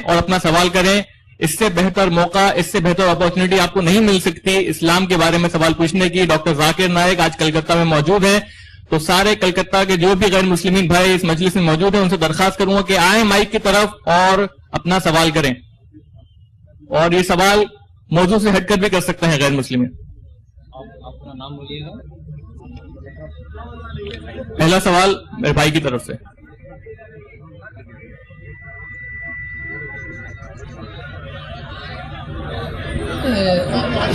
اور اپنا سوال کریں. اس سے بہتر موقع، اس سے بہتر اپارچونٹی آپ کو نہیں مل سکتی اسلام کے بارے میں سوال پوچھنے کی. ڈاکٹر ذاکر نائک آج کلکتہ میں موجود ہیں، تو سارے کلکتہ کے جو بھی غیر مسلمین بھائی اس مجلس میں موجود ہیں ان سے درخواست کروں گا کہ آئیں مائک کی طرف اور اپنا سوال کریں، اور یہ سوال موضوع سے ہٹ کر بھی کر سکتے ہیں غیر مسلمین. اپنا نام بولیے گا. پہلا سوال میرے بھائی کی طرف سے.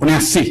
79,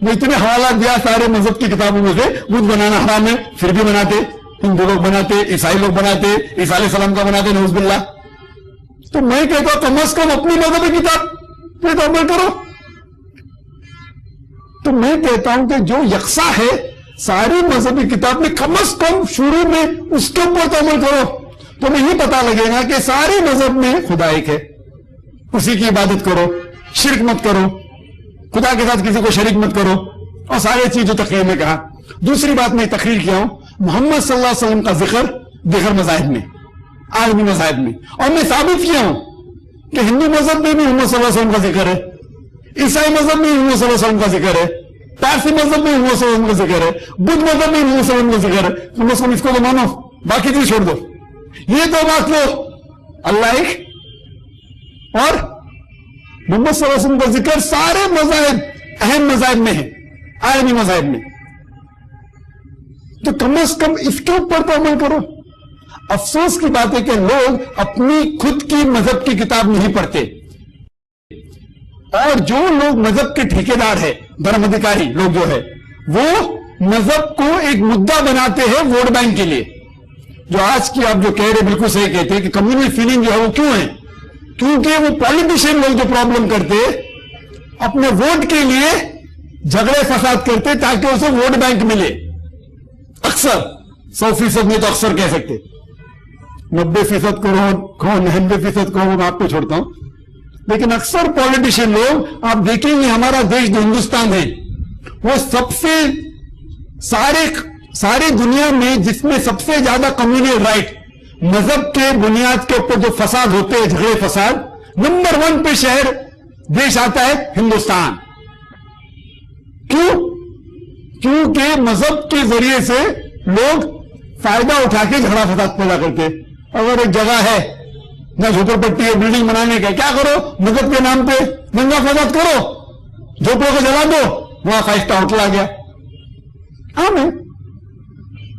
میں اتنے حوالات دیا سارے مذہب کی کتابوں میں سے، بت بنانا حرام ہے، پھر بھی بناتے، ہندو لوگ بناتے، عیسائی لوگ بناتے، عیسیٰ علیہ السلام کا بناتے، نعوذ باللہ. تو میں کہتا ہوں کم از کم اپنی مذہبی کتاب پہ تو عمل کرو. تو میں کہتا ہوں کہ جو یکساں ہے ساری مذہبی کتاب میں کم از کم شروع میں اس کے اوپر تو عمل کرو، تو تمہیں یہ پتا لگے گا کہ سارے مذہب میں خدا ایک ہے، اسی کی عبادت کرو، شرک مت کرو، خدا کے ساتھ کسی کو شریک مت کرو، اور سارے چیز جو تقریر میں کہا. دوسری بات میں تقریر کیا ہوں محمد صلی اللہ علیہ وسلم کا ذکر دیگر مذاہب میں، عالمی مذاہب میں، اور میں ثابت کیا ہوں کہ ہندو مذہب میں بھی محمد صلی اللہ علیہ وسلم کا ذکر ہے، عیسائی مذہب میں محمد صلی اللہ علیہ وسلم کا ذکر ہے، پارسی مذہب میں محمد صلی اللہ علیہ وسلم کا ذکر ہے، بدھ مذہب میں محمد صلی اللہ علیہ وسلم کا ذکر ہے. کم از کم اس کو تو مانو، باقی چیز چھوڑ دو. یہ تو بات لو اللہ ایک اور محمد صلی اللہ علیہ وسلم کا ذکر سارے مذاہب، اہم مذاہب میں ہے، عالمی مذاہب میں. تو کم از کم اس کے اوپر تو عمل کرو. افسوس کی بات ہے کہ لوگ اپنی خود کی مذہب کی کتاب نہیں پڑھتے، اور جو لوگ مذہب کے ٹھیکیدار ہے، دھرم ادھیکاری لوگ جو ہے، وہ مذہب کو ایک مدعا بناتے ہیں ووٹ بینک کے لیے. جو آج کی آپ جو کہہ رہے بالکل صحیح کہتے ہیں کہ کمیونل فیلنگ جو ہے وہ کیوں ہے؟ کیونکہ وہ پالیٹیشین لوگ جو پرابلم کرتے اپنے ووٹ کے لیے جھگڑے فساد کرتے تاکہ اسے ووٹ بینک ملے. اکثر 100% نہیں تو اکثر کہہ سکتے 90% کہو 99% کہو، میں آپ کو چھوڑتا ہوں. لیکن اکثر پالیٹیشین لوگ آپ دیکھیں گے ہمارا دیش جو ہندوستان ہے وہ سب سے سارے دنیا میں جس میں سب سے زیادہ کمیونل رائٹ مذہب کے بنیاد کے اوپر جو فساد ہوتے ہیں، جھگڑے فساد، نمبر 1 پہ شہر دیش آتا ہے ہندوستان. کیونکہ مذہب کے ذریعے سے لوگ فائدہ اٹھا کے جھگڑا فساد پیدا کرتے. اگر ایک جگہ ہے نہ جھوپڑ پٹی ہے بلڈنگ بنانے کا، کیا کرو مذہب کے نام پہ دنگا فساد کرو، جھوپڑوں کو جلا دو، وہاں 5 اسٹار ہوٹل آ گیا. عام ہے،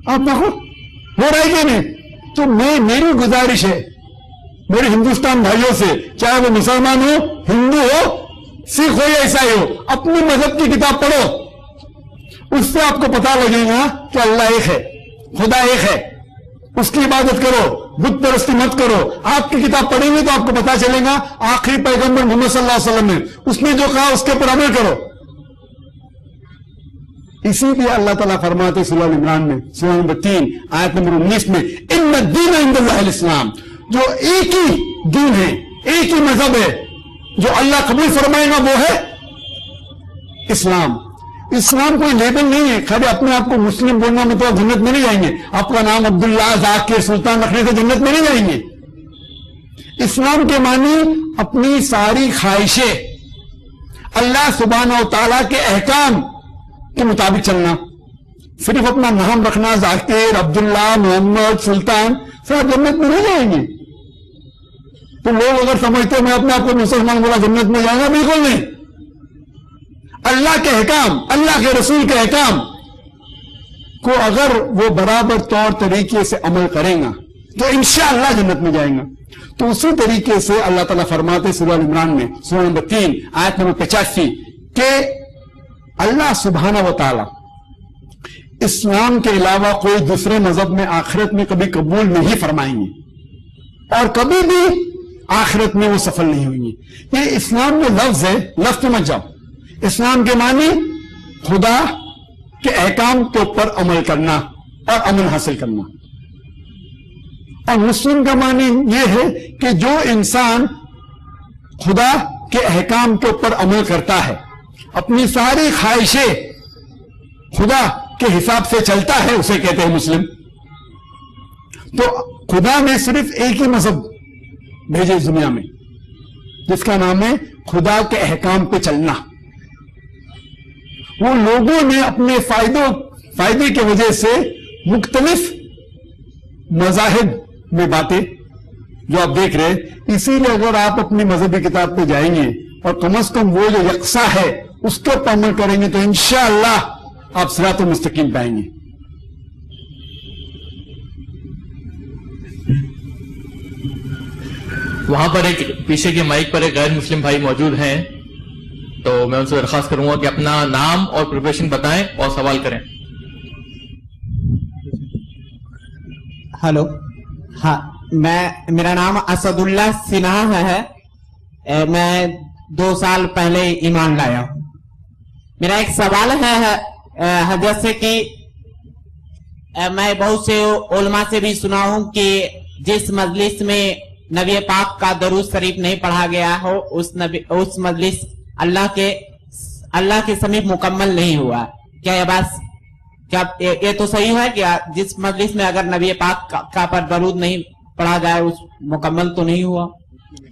آپ دیکھو ہو رہا ہے کہ نہیں. تو میری گزارش ہے میرے ہندوستان بھائیوں سے، چاہے وہ مسلمان ہو، ہندو ہو، سکھ ہو یا عیسائی ہو، اپنی مذہب کی کتاب پڑھو. اس سے آپ کو پتا لگے گا کہ اللہ ایک ہے، خدا ایک ہے، اس کی عبادت کرو، بت پرستی مت کرو. آپ کی کتاب پڑھیں گے تو آپ کو پتا چلے گا آخری پیغمبر محمد صلی اللہ علیہ وسلم نے اس نے جو کہا اس کے اوپر عمل کرو. اسی لیے اللہ تعالیٰ فرماتے سورہ عمران میں سورہ نمبر 3 آیت نمبر 19 میں ان الدین عند اللہ الاسلام، جو ایک ہی دین ہے، ایک ہی مذہب ہے جو اللہ قبول فرمائے گا وہ ہے اسلام. اسلام کوئی لیبل نہیں ہے، خالی اپنے آپ کو مسلم بولنا میں تو آپ جنت میں نہیں جائیں گے، آپ کا نام عبداللہ ذاکر سلطان رکھنے سے جنت میں نہیں جائیں گے. اسلام کے معنی اپنی ساری خواہشیں اللہ سبحانہ و تعالیٰ کے احکام کے مطابق چلنا. صرف اپنا نام رکھنا ذاکر، عبداللہ، محمد، سلطان، سب جنت میں نہیں جائیں گے. تو لوگ اگر سمجھتے ہیں میں اپنے آپ کو مسلمان بولا جنت میں جائیں گا، بالکل نہیں. اللہ کے احکام، اللہ کے رسول کے احکام کو اگر وہ برابر طور طریقے سے عمل کریں گا تو انشاءاللہ جنت میں جائیں گا. تو اسی طریقے سے اللہ تعالیٰ فرماتے سورہ عمران میں سورہ نمبر 3 آیت نمبر 85 کہ اللہ سبحانہ و تعالی اسلام کے علاوہ کوئی دوسرے مذہب میں آخرت میں کبھی قبول نہیں فرمائیں گے، اور کبھی بھی آخرت میں وہ سفل نہیں ہوئیں گے. یہ اسلام جو لفظ ہے، لفظ مت جاؤ. اسلام کے معنی خدا کے احکام کے اوپر عمل کرنا اور امن حاصل کرنا. اور مسلم کا معنی یہ ہے کہ جو انسان خدا کے احکام کے اوپر عمل کرتا ہے، اپنی ساری خواہشیں خدا کے حساب سے چلتا ہے، اسے کہتے ہیں مسلم. تو خدا نے صرف ایک ہی مذہب بھیجے اس دنیا میں جس کا نام ہے خدا کے احکام پہ چلنا. وہ لوگوں نے اپنے فائدے کی وجہ سے مختلف مذاہب میں باتیں جو آپ دیکھ رہے، اسی لیے اگر آپ اپنی مذہبی کتاب پہ جائیں گے اور کم از کم وہ جو یکساں ہے اس کے اوپر عمل کریں گے تو انشاءاللہ آپ صراط مستقیم پائیں گے. وہاں پر ایک پیچھے کے مائک پر ایک غیر مسلم بھائی موجود ہیں، تو میں ان سے درخواست کروں گا کہ اپنا نام اور پروفیشن بتائیں اور سوال کریں. ہلو. ہاں، میرا نام اسد اللہ سنہا ہے. میں 2 سال پہلے ایمان لایا ہوں. میرا ایک سوال ہے حضرت سے کہ میں بہت سے علماء سے بھی سنا ہوں کہ جس مجلس میں نبی پاک کا درود شریف نہیں پڑھا گیا ہو اس مجلس اللہ کے سمیت مکمل نہیں ہوا. کیا یہ بات کیا یہ تو صحیح ہے کہ جس مجلس میں اگر نبی پاک کا پر درود نہیں پڑھا جائے اس مکمل تو نہیں ہوا؟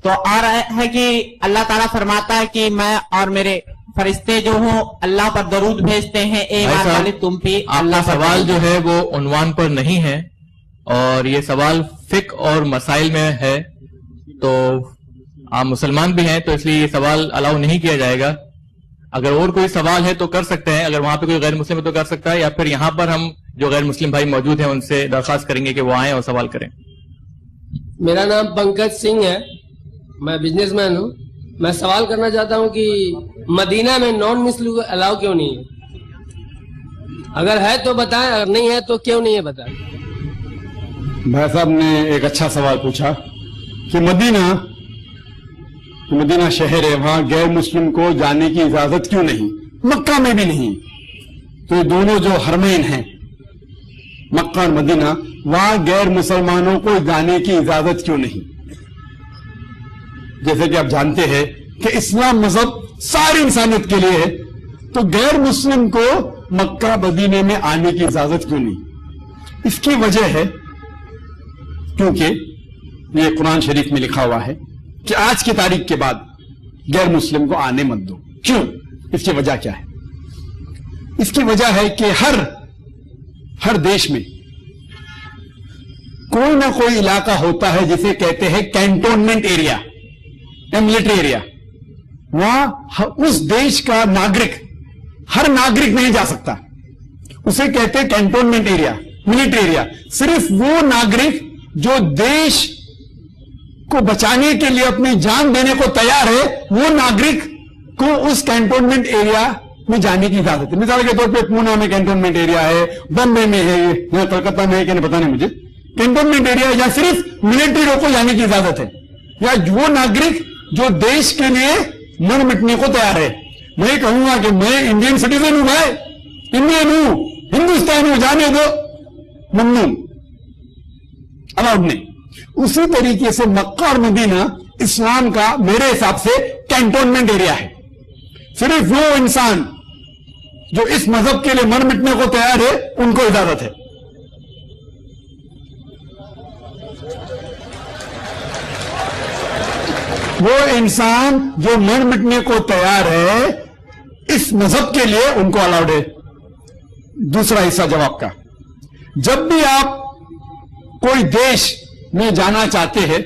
تو اور ہے کہ اللہ تعالیٰ فرماتا ہے کہ میں اور میرے فرشتے جو ہوں اللہ پر درود بھیجتے ہیں. اے ایمان والے تم بھی. آپ کا سوال جو ہے وہ عنوان پر نہیں ہے اور یہ سوال فقہ اور مسائل میں ہے، تو آپ مسلمان بھی ہیں تو اس لیے یہ سوال الاؤ نہیں کیا جائے گا. اگر اور کوئی سوال ہے تو کر سکتے ہیں، اگر وہاں پہ کوئی غیر مسلم ہے تو کر سکتا ہے، یا پھر یہاں پر ہم جو غیر مسلم بھائی موجود ہیں ان سے درخواست کریں گے کہ وہ آئیں اور سوال کریں. میرا نام پنکج سنگھ ہے، میں بزنس مین ہوں. میں سوال کرنا چاہتا ہوں کہ مدینہ میں نان مسلم کو الاؤ کیوں نہیں ہے؟ اگر ہے تو بتائیں، اگر نہیں ہے تو کیوں نہیں ہے بتائیں. بھائی صاحب نے ایک اچھا سوال پوچھا کہ مدینہ شہر ہے، وہاں غیر مسلم کو جانے کی اجازت کیوں نہیں؟ مکہ میں بھی نہیں. تو یہ دونوں جو حرمین ہیں مکہ اور مدینہ، وہاں غیر مسلمانوں کو جانے کی اجازت کیوں نہیں؟ جیسے کہ آپ جانتے ہیں کہ اسلام مذہب ساری انسانیت کے لیے ہے، تو غیر مسلم کو مکہ مدینے میں آنے کی اجازت کیوں نہیں؟ اس کی وجہ ہے کیونکہ یہ قرآن شریف میں لکھا ہوا ہے کہ آج کی تاریخ کے بعد غیر مسلم کو آنے مت دو. کیوں؟ اس کی وجہ کیا ہے؟ اس کی وجہ ہے کہ ہر دیش میں کوئی نہ کوئی علاقہ ہوتا ہے جسے کہتے ہیں کینٹونمنٹ ایریا یا ملٹری ایریا. وہاں اس دیش کا ہر ناگرک نہیں جا سکتا. اسے کہتے ہیں کینٹونمنٹ ایریا، ملٹری ایریا. صرف وہ ناگرک جو دیش کو بچانے کے لیے اپنی جان دینے کو تیار ہے، وہ ناگرک کو اس کینٹونمنٹ ایریا میں جانے کی اجازت ہے. مثال کے طور پہ پونا میں کینٹونمنٹ ایریا ہے، بمبے میں ہے، یا کلکتہ میں ہے کہ نہیں پتا نہیں مجھے. کینٹونمنٹ ایریا یا صرف ملٹری کو جانے کی اجازت ہے، یا وہ ناگرک جو دیش کے لیے مر مٹنے کو تیار ہے. میں کہوں گا کہ میں انڈین سٹیزن ہوں، بھائی انڈین ہوں، ہندوستانی ہوں، جانے دو، ممنوع، الاؤڈ نہیں. اسی طریقے سے مکہ اور مدینہ اسلام کا میرے حساب سے کینٹونمنٹ ایریا ہے. صرف وہ انسان جو اس مذہب کے لیے مر مٹنے کو تیار ہے ان کو اجازت ہے. وہ انسان جو مر مٹنے کو تیار ہے اس مذہب کے لیے ان کو الاؤڈ ہے. دوسرا حصہ جواب کا، جب بھی آپ کوئی دیش میں جانا چاہتے ہیں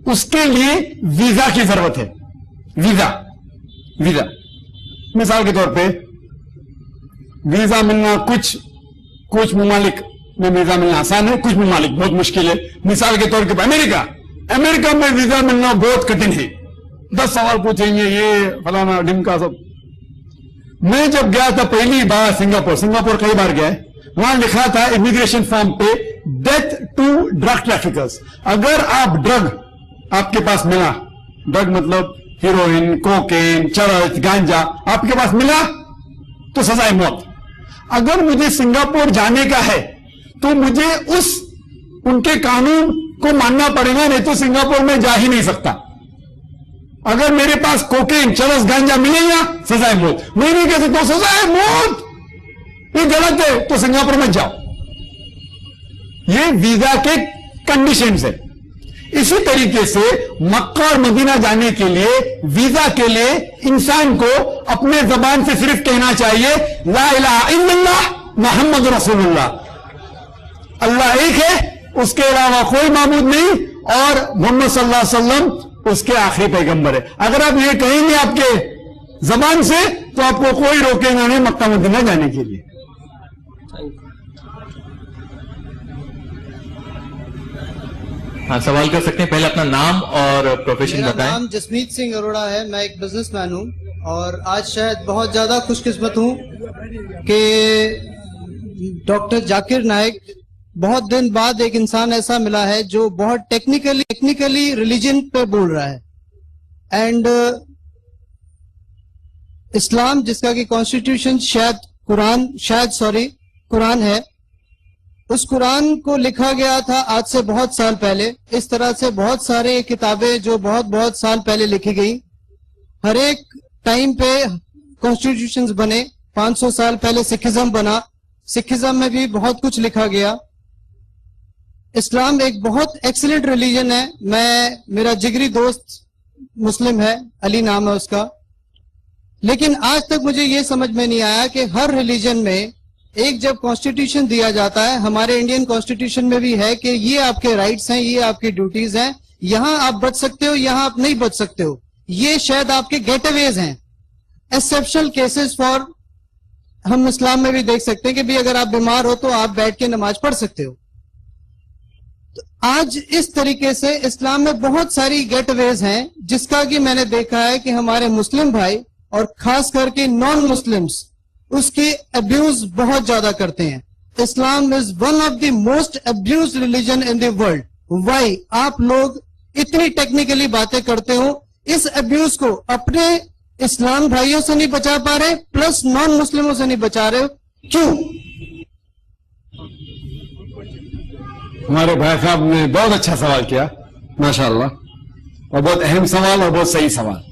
اس کے لیے ویزا کی ضرورت ہے. ویزا مثال کے طور پہ ویزا ملنا کچھ ممالک میں ویزا ملنا آسان ہے، کچھ ممالک بہت مشکل ہے. مثال کے طور پہ امریکہ میں ویزا ملنا بہت کٹھن ہے. 10 سوال پوچھیں گے، یہ فلانا ڈھمکا سب. میں جب گیا تھا پہلی بار سنگاپور کئی بار گیا ہے، وہاں لکھا تھا امیگریشن فارم پہ ڈیتھ ٹو ڈرگ ٹریفکرز. اگر آپ کے پاس ملا، ڈرگ مطلب ہیروئن، کوکین، چرس، گانجا آپ کے پاس ملا تو سزائے موت. اگر مجھے سنگاپور جانے کا ہے تو مجھے ان کے قانون کو ماننا پڑے گا، نہیں تو سنگاپور میں جا ہی نہیں سکتا. اگر میرے پاس کوکین، چرس، گانجا ملے گا سزائے موت. میں نہیں کہہ سکتا سزائے موت، یہ غلط ہے تو سنگاپور میں جاؤ. یہ ویزا کے کنڈیشنز ہے. اسی طریقے سے مکہ اور مدینہ جانے کے لیے ویزا کے لیے انسان کو اپنے زبان سے صرف کہنا چاہیے لا الہ الا اللہ محمد رسول اللہ. اللہ ایک ہے، اس کے علاوہ کوئی معبود نہیں، اور محمد صلی اللہ علیہ وسلم اس کے آخری پیغمبر ہے. اگر آپ یہ کہیں گے آپ کے زبان سے تو آپ کو کوئی روکے گا نہیں مکہ مدینہ جانے کے لیے. ہاں سوال کر سکتے ہیں. پہلے اپنا نام اور پروفیشن میرا بتائیں. نام جسمیت سنگھ اروڑا ہے، میں ایک بزنس مین ہوں اور آج شاید بہت زیادہ خوش قسمت ہوں کہ ڈاکٹر ذاکر نائک بہت دن بعد ایک انسان ایسا ملا ہے جو بہت ٹیکنیکلی ریلیجن پہ بول رہا ہے. اینڈ اسلام جس کا کہ کانسٹیٹیوشن قرآن ہے، اس قرآن کو لکھا گیا تھا آج سے بہت سال پہلے. اس طرح سے بہت سارے کتابیں جو بہت سال پہلے لکھی گئی، ہر ایک ٹائم پہ کانسٹیٹیوشنز بنے. 500 سال پہلے سکھزم بنا، سکھزم میں بھی بہت کچھ لکھا گیا. اسلام ایک بہت ایکسلنٹ ریلیجن ہے. میرا جگری دوست مسلم ہے، علی نام ہے اس کا. لیکن آج تک مجھے یہ سمجھ میں نہیں آیا کہ ہر ریلیجن میں ایک جب کانسٹیٹیوشن دیا جاتا ہے، ہمارے انڈین کانسٹیٹیوشن میں بھی ہے کہ یہ آپ کے رائٹس ہیں، یہ آپ کی ڈیوٹیز ہیں، یہاں آپ بچ سکتے ہو، یہاں آپ نہیں بچ سکتے ہو. یہ شاید آپ کے گیٹ اویز ہیں، ایکسیپشنل کیسز فار. ہم اسلام میں بھی دیکھ سکتے ہیں کہ بھی اگر آپ بیمار ہو تو آپ بیٹھ کے نماز پڑھ سکتے ہو. تو آج اس طریقے سے اسلام میں بہت ساری گیٹ اویز ہیں جس کا کہ میں نے دیکھا ہے کہ ہمارے مسلم بھائی اور خاص کر کے نان مسلمز اس کی ابیوز بہت زیادہ کرتے ہیں. Islam is one of the most abused religion in the world. Why آپ لوگ اتنی ٹیکنیکلی باتیں کرتے ہو، اس ابیوز کو اپنے اسلام بھائیوں سے نہیں بچا پا رہے، پلس نان مسلموں سے نہیں بچا رہے. کیوں؟ ہمارے بھائی صاحب نے بہت اچھا سوال کیا ماشاءاللہ، اور بہت اہم سوال اور بہت صحیح سوال.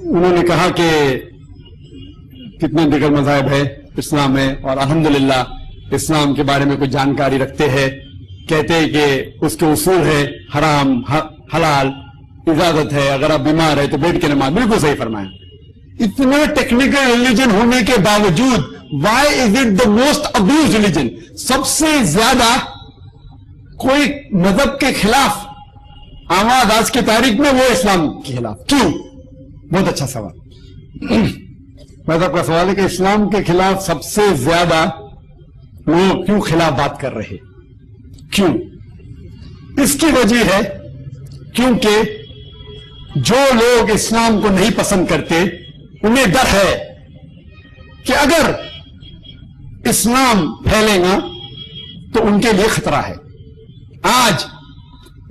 انہوں نے کہا کہ کتنے دیگر مذاہب ہے اسلام میں، اور الحمدللہ اسلام کے بارے میں کچھ جانکاری رکھتے ہیں. کہتے ہیں کہ اس کے اصول ہے حرام حلال، اجازت ہے، اگر آپ بیمار ہے تو بیٹھ کے نماز. بالکل صحیح فرمایا. اتنا ٹیکنیکل ریلیجن ہونے کے باوجود why is it the most abused religion? سب سے زیادہ کوئی مذہب کے خلاف آواز آج کی تاریخ میں وہ اسلام کے خلاف. کیوں؟ بہت اچھا سوال. مذہب کا سوال ہے کہ اسلام کے خلاف سب سے زیادہ لوگ کیوں خلاف بات کر رہے؟ کیوں؟ اس کی وجہ ہے کیونکہ جو لوگ اسلام کو نہیں پسند کرتے انہیں ڈر ہے کہ اگر اسلام پھیلے گا تو ان کے لیے خطرہ ہے. آج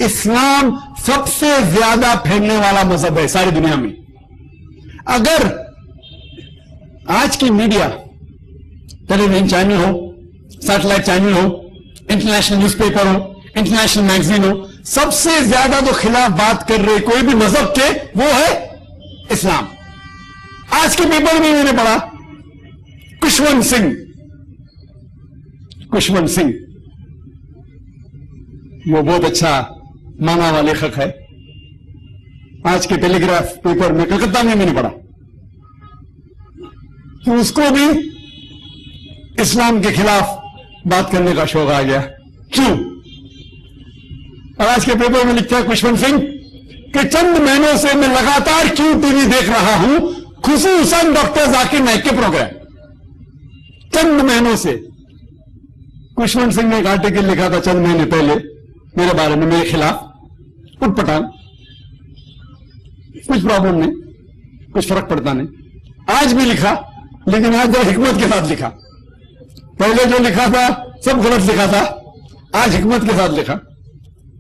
اسلام سب سے زیادہ پھیلنے والا مذہب ہے ساری دنیا میں. اگر آج کی میڈیا، ٹیلی ویژن چینل ہو، سیٹلائٹ چینل ہو، انٹرنیشنل نیوز پیپر ہو، انٹرنیشنل میگزین ہو، سب سے زیادہ جو خلاف بات کر رہے کوئی بھی مذہب کے وہ ہے اسلام. آج کے پیپر میں میں نے پڑھا کشونت سنگھ، وہ بہت اچھا مانا والے خط ہے. آج کے ٹیلی گراف پیپر میں کلکتہ میں نے پڑھا تو اس کو بھی اسلام کے خلاف بات کرنے کا شوق آ گیا. کیوں؟ اور آج کے پیپر میں لکھتا ہے کشونت سنگھ کہ چند مہینوں سے میں لگاتار کیوں ٹی وی دیکھ رہا ہوں، خصوصاً ڈاکٹر ذاکر نائک کے پروگرام. چند مہینوں سے. کشونت سنگھ نے ایک آرٹیکل لکھا تھا چند مہینے پہلے میرے بارے میں، میرے خلاف اٹھ پٹان. کچھ پرابلم نہیں، کچھ فرق پڑتا نہیں. آج بھی لکھا، لیکن آج جو حکمت کے ساتھ لکھا. پہلے جو لکھا تھا سب غلط لکھا تھا، آج حکمت کے ساتھ لکھا.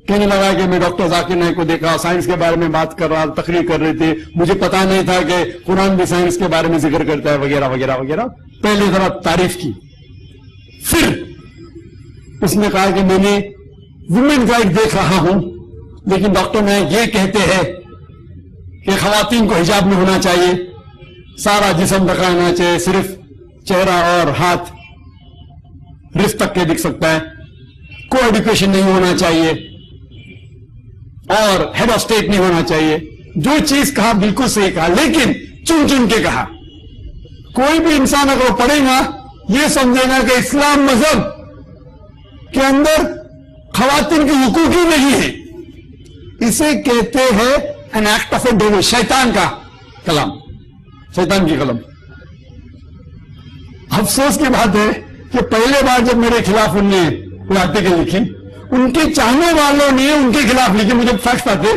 کہنے لگا کہ میں ڈاکٹر ذاکر نائک کو دیکھا، سائنس کے بارے میں بات کر رہا، تقریر کر رہے تھے، مجھے پتا نہیں تھا کہ قرآن بھی سائنس کے بارے میں ذکر کرتا ہے وغیرہ وغیرہ وغیرہ. پہلے ذرا تعریف کی، پھر اس نے کہا کہ میں نے ویمن رائٹ دیکھ رہا ہوں، لیکن ڈاکٹر نائک یہ کہتے ہیں کہ خواتین کو حجاب میں ہونا چاہیے، سارا جسم دکھانا چاہیے، صرف چہرہ اور ہاتھ رس تک کے دکھ سکتا ہے، کو ایڈوکیشن نہیں ہونا چاہیے، اور ہیڈ آف اسٹیٹ نہیں ہونا چاہیے. جو چیز کہا بالکل صحیح کہا، لیکن چن چن کے کہا. کوئی بھی انسان اگر وہ پڑھے گا یہ سمجھے گا کہ اسلام مذہب کے اندر خواتین کے حقوق ہی نہیں ہے. اسے کہتے ہیں an act of a devil، شیطان کا کلام، شیطان کی قلم. افسوس کی بات ہے کہ پہلے بار جب میرے خلاف انہوں نے آرٹیکل لکھی، ان کے چاہنے والوں نے ان کے خلاف لکھی، مجھے فیکٹس آتے،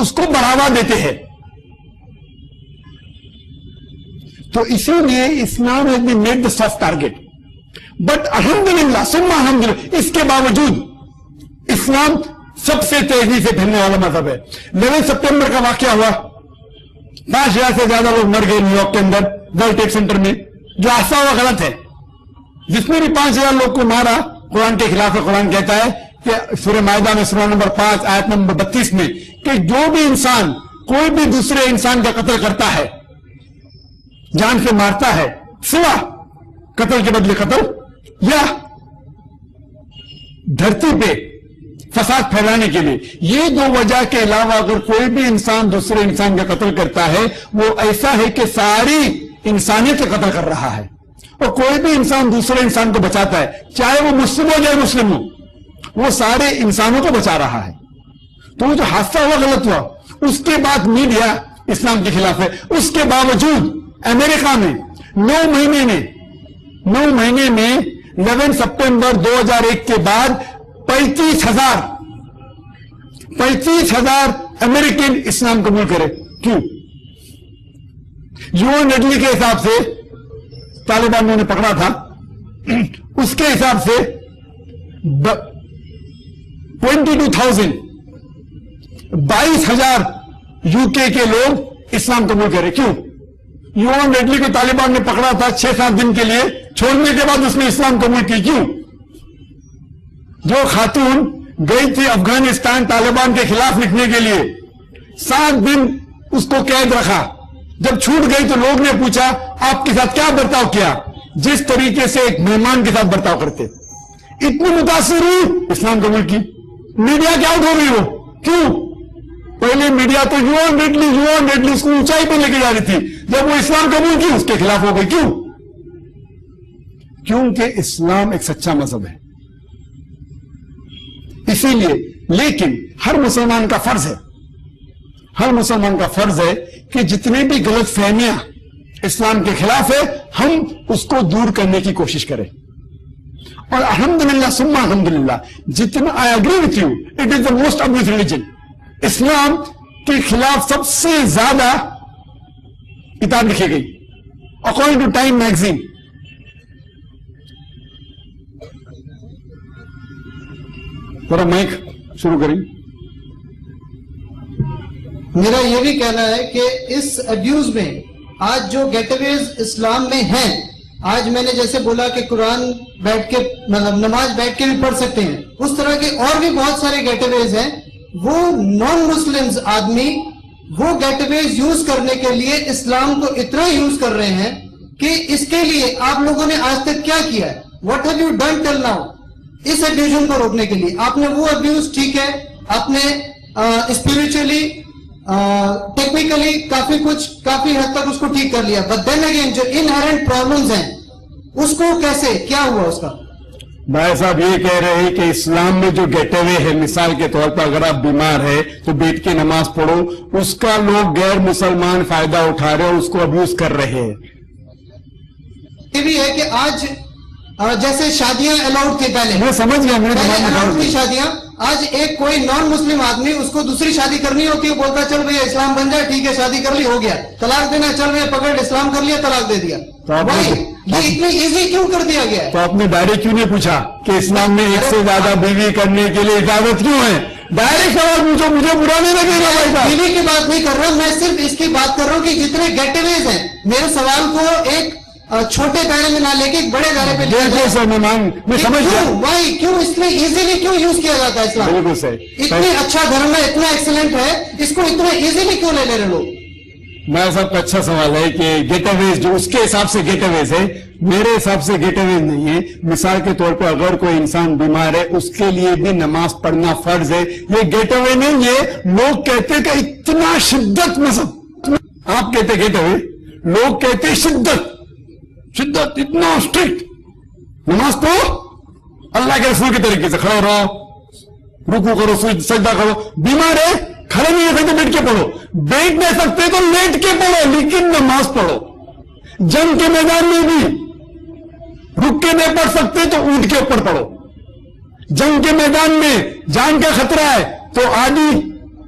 اس کو بڑھاوا دیتے ہیں. تو اسی لیے Islam has been made the soft target. But الحمدللہ ثم الحمدللہ اس کے باوجود اسلام سب سے تیزی سے پھیلنے والا مذہب ہے. 11 سپٹمبر کا واقعہ ہوا, 5,000 سے زیادہ لوگ مر گئے نیو یارک کے اندر ورلڈ ٹریڈ سینٹر میں, جو ایسا ہوا غلط ہے. جس نے بھی 5,000 لوگ کو مارا قرآن کے خلاف ہے. قرآن کہتا ہے کہ سورہ مائدہ میں سورہ نمبر 5 آیت نمبر 32 میں کہ جو بھی انسان کوئی بھی دوسرے انسان کا قتل کرتا ہے, جان سے مارتا ہے, سوا قتل کے بدلے قتل یا دھرتی پہ فساد پھیلانے کے لیے, یہ دو وجہ کے علاوہ اگر کوئی بھی انسان دوسرے انسان کا قتل کرتا ہے وہ ایسا ہے کہ ساری انسانیت کا قتل کر رہا ہے. اور کوئی بھی انسان دوسرے انسان کو بچاتا ہے, چاہے وہ مسلم ہو چاہے مسلم ہو, وہ سارے انسانوں کو بچا رہا ہے. تو وہ جو حادثہ ہوا غلط ہوا, اس کے بعد میڈیا اسلام کے خلاف ہے. اس کے باوجود امریکہ میں 9 مہینے میں 11 سپٹمبر 2001 کے بعد 35,000 امریکن اسلام قبول کرے. کیوں؟ یون ریڈلی کے حساب سے طالبان نے پکڑا تھا, اس کے حساب سے 22,000 یو کے لوگ اسلام قبول کرے. کیوں؟ یون ریڈلی کو طالبان نے پکڑا تھا 6-7 دن کے لیے, چھوڑنے کے بعد اس نے اسلام قبول کی. کیوں؟ جو خاتون گئی تھی افغانستان طالبان کے خلاف لکھنے کے لیے, 7 دن اس کو قید رکھا. جب چھوٹ گئی تو لوگ نے پوچھا آپ کے ساتھ کیا برتاؤ کیا؟ جس طریقے سے ایک مہمان کے ساتھ برتاؤ کرتے. اتنی متاثر ہوئی, اسلام قبول کی. میڈیا کیا اٹھ ہو گئی وہ. کیوں؟ پہلے میڈیا تو یون ریڈلی اس کو اونچائی پہ لے کے جا رہی تھی, جب وہ اسلام قبول کی اس کے خلاف ہو گئی. کیوں؟ کیونکہ اسلام ایک سچا مذہب ہے. اسی لیے لیکن ہر مسلمان کا فرض ہے کہ جتنے بھی غلط فہمیاں اسلام کے خلاف ہے ہم اس کو دور کرنے کی کوشش کریں. اور الحمدللہ ثم الحمدللہ جتنا I agree with you, it is the most abused religion. اسلام کے خلاف سب سے زیادہ کتاب لکھی گئی اکارڈنگ ٹو ٹائم میگزین. ذرا مائک شروع کریں. میرا یہ بھی کہنا ہے کہ اس ابیوز میں آج جو گیٹ اویز اسلام میں ہیں, آج میں نے جیسے بولا کہ قرآن بیٹھ کے مطلب نماز بیٹھ کے بھی پڑھ سکتے ہیں, اس طرح کے اور بھی بہت سارے گیٹ اویز ہیں. وہ نان مسلمز آدمی وہ گیٹ اویز یوز کرنے کے لیے اسلام کو اتنا یوز کر رہے ہیں کہ اس کے لیے آپ لوگوں نے آج تک کیا کیا ہے؟ What have you done till now? اس ابیوژن کو روکنے کے لیے آپ نے وہ ابیوز, ٹھیک ہے, آپ نے اسپرچولی ٹیکنیکلی کافی حد تک اس کو ٹھیک کر لیا, بٹ دین اگین جو انہرنٹ پرابلمز ہیں اس کو کیسے کیا ہوا اس کا؟ بھائی صاحب یہ کہہ رہے ہیں کہ اسلام میں جو گیٹ اوے ہے, مثال کے طور پر اگر آپ بیمار ہے تو بیٹھ کے نماز پڑھو, اس کا لوگ غیر مسلمان فائدہ اٹھا رہے اور اس کو ابیوز کر رہے ہیں. یہ بھی ہے کہ آج جیسے شادیاں الاؤڈ تھی پہلے, میں سمجھ گیا, میں الاؤڈ تھی شادیاں, آج ایک کوئی نان مسلم آدمی اس کو دوسری شادی کرنی ہوتی ہے, بولتا چل بھائی اسلام بن جائے, ٹھیک ہے شادی کر لی, ہو گیا. طلاق دینا, چل بھائی پکڑ اسلام کر لیا, طلاق دے دیا. یہ اتنی ایزی کیوں کر دیا گیا ہے؟ تو آپ نے ڈائریکٹ کیوں نہیں پوچھا کہ اسلام میں ایک سے زیادہ بیوی کرنے کے لیے اجازت کیوں ہے؟ ڈائریکٹ سوال پوچھو, مجھے برا نہیں لگے گا بھائی صاحب. بیوی کی بات نہیں کر رہا, میں صرف اس کی بات کر رہا ہوں کہ جتنے گیٹ اویز ہیں, میرے سوال کو ایک چھوٹے دائرے میں نہ لے کے ایک بڑے دائرے پہ بالکل سر, میں سمجھ گیا. بھائی کیوں اس میں ایزیلی کیوں یوز کیا جاتا ہے اسلام؟ بالکل صحیح. اتنے اچھا دھرم ہے, اتنا ایکسلنٹ ہے, اس کو اتنا ایزیلی کیوں لے لے رہے لوگ؟ میرا صاحب کا اچھا سوال ہے کہ گیٹ اویز جو اس کے حساب سے گیٹ اویز ہے, میرے حساب سے گیٹ اویز نہیں ہے. مثال کے طور پر اگر کوئی انسان بیمار ہے اس کے لیے بھی نماز پڑھنا فرض ہے. یہ گیٹ اوے نہیں, یہ لوگ کہتے کہ اتنا شدت مذہب, آپ کہتے گیٹ اوے, لوگ کہتے شدت اتنا اسٹرکٹ. نماز پڑھو اللہ کے رسول کے طریقے سے, کھڑے رہو, رکوع کرو, سجدہ کرو. بیمار ہے, کھڑے نہیں ہو سکتے بیٹھ کے پڑھو, بیٹھ نہیں سکتے تو لیٹ کے پڑھو, لیکن نماز پڑھو. جنگ کے میدان میں بھی رک کے نہیں پڑھ سکتے تو اونٹ کے اوپر پڑھو. جنگ کے میدان میں جان کا خطرہ ہے تو آدھی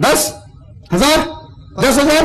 10,000, 10,000,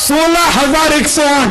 16,108।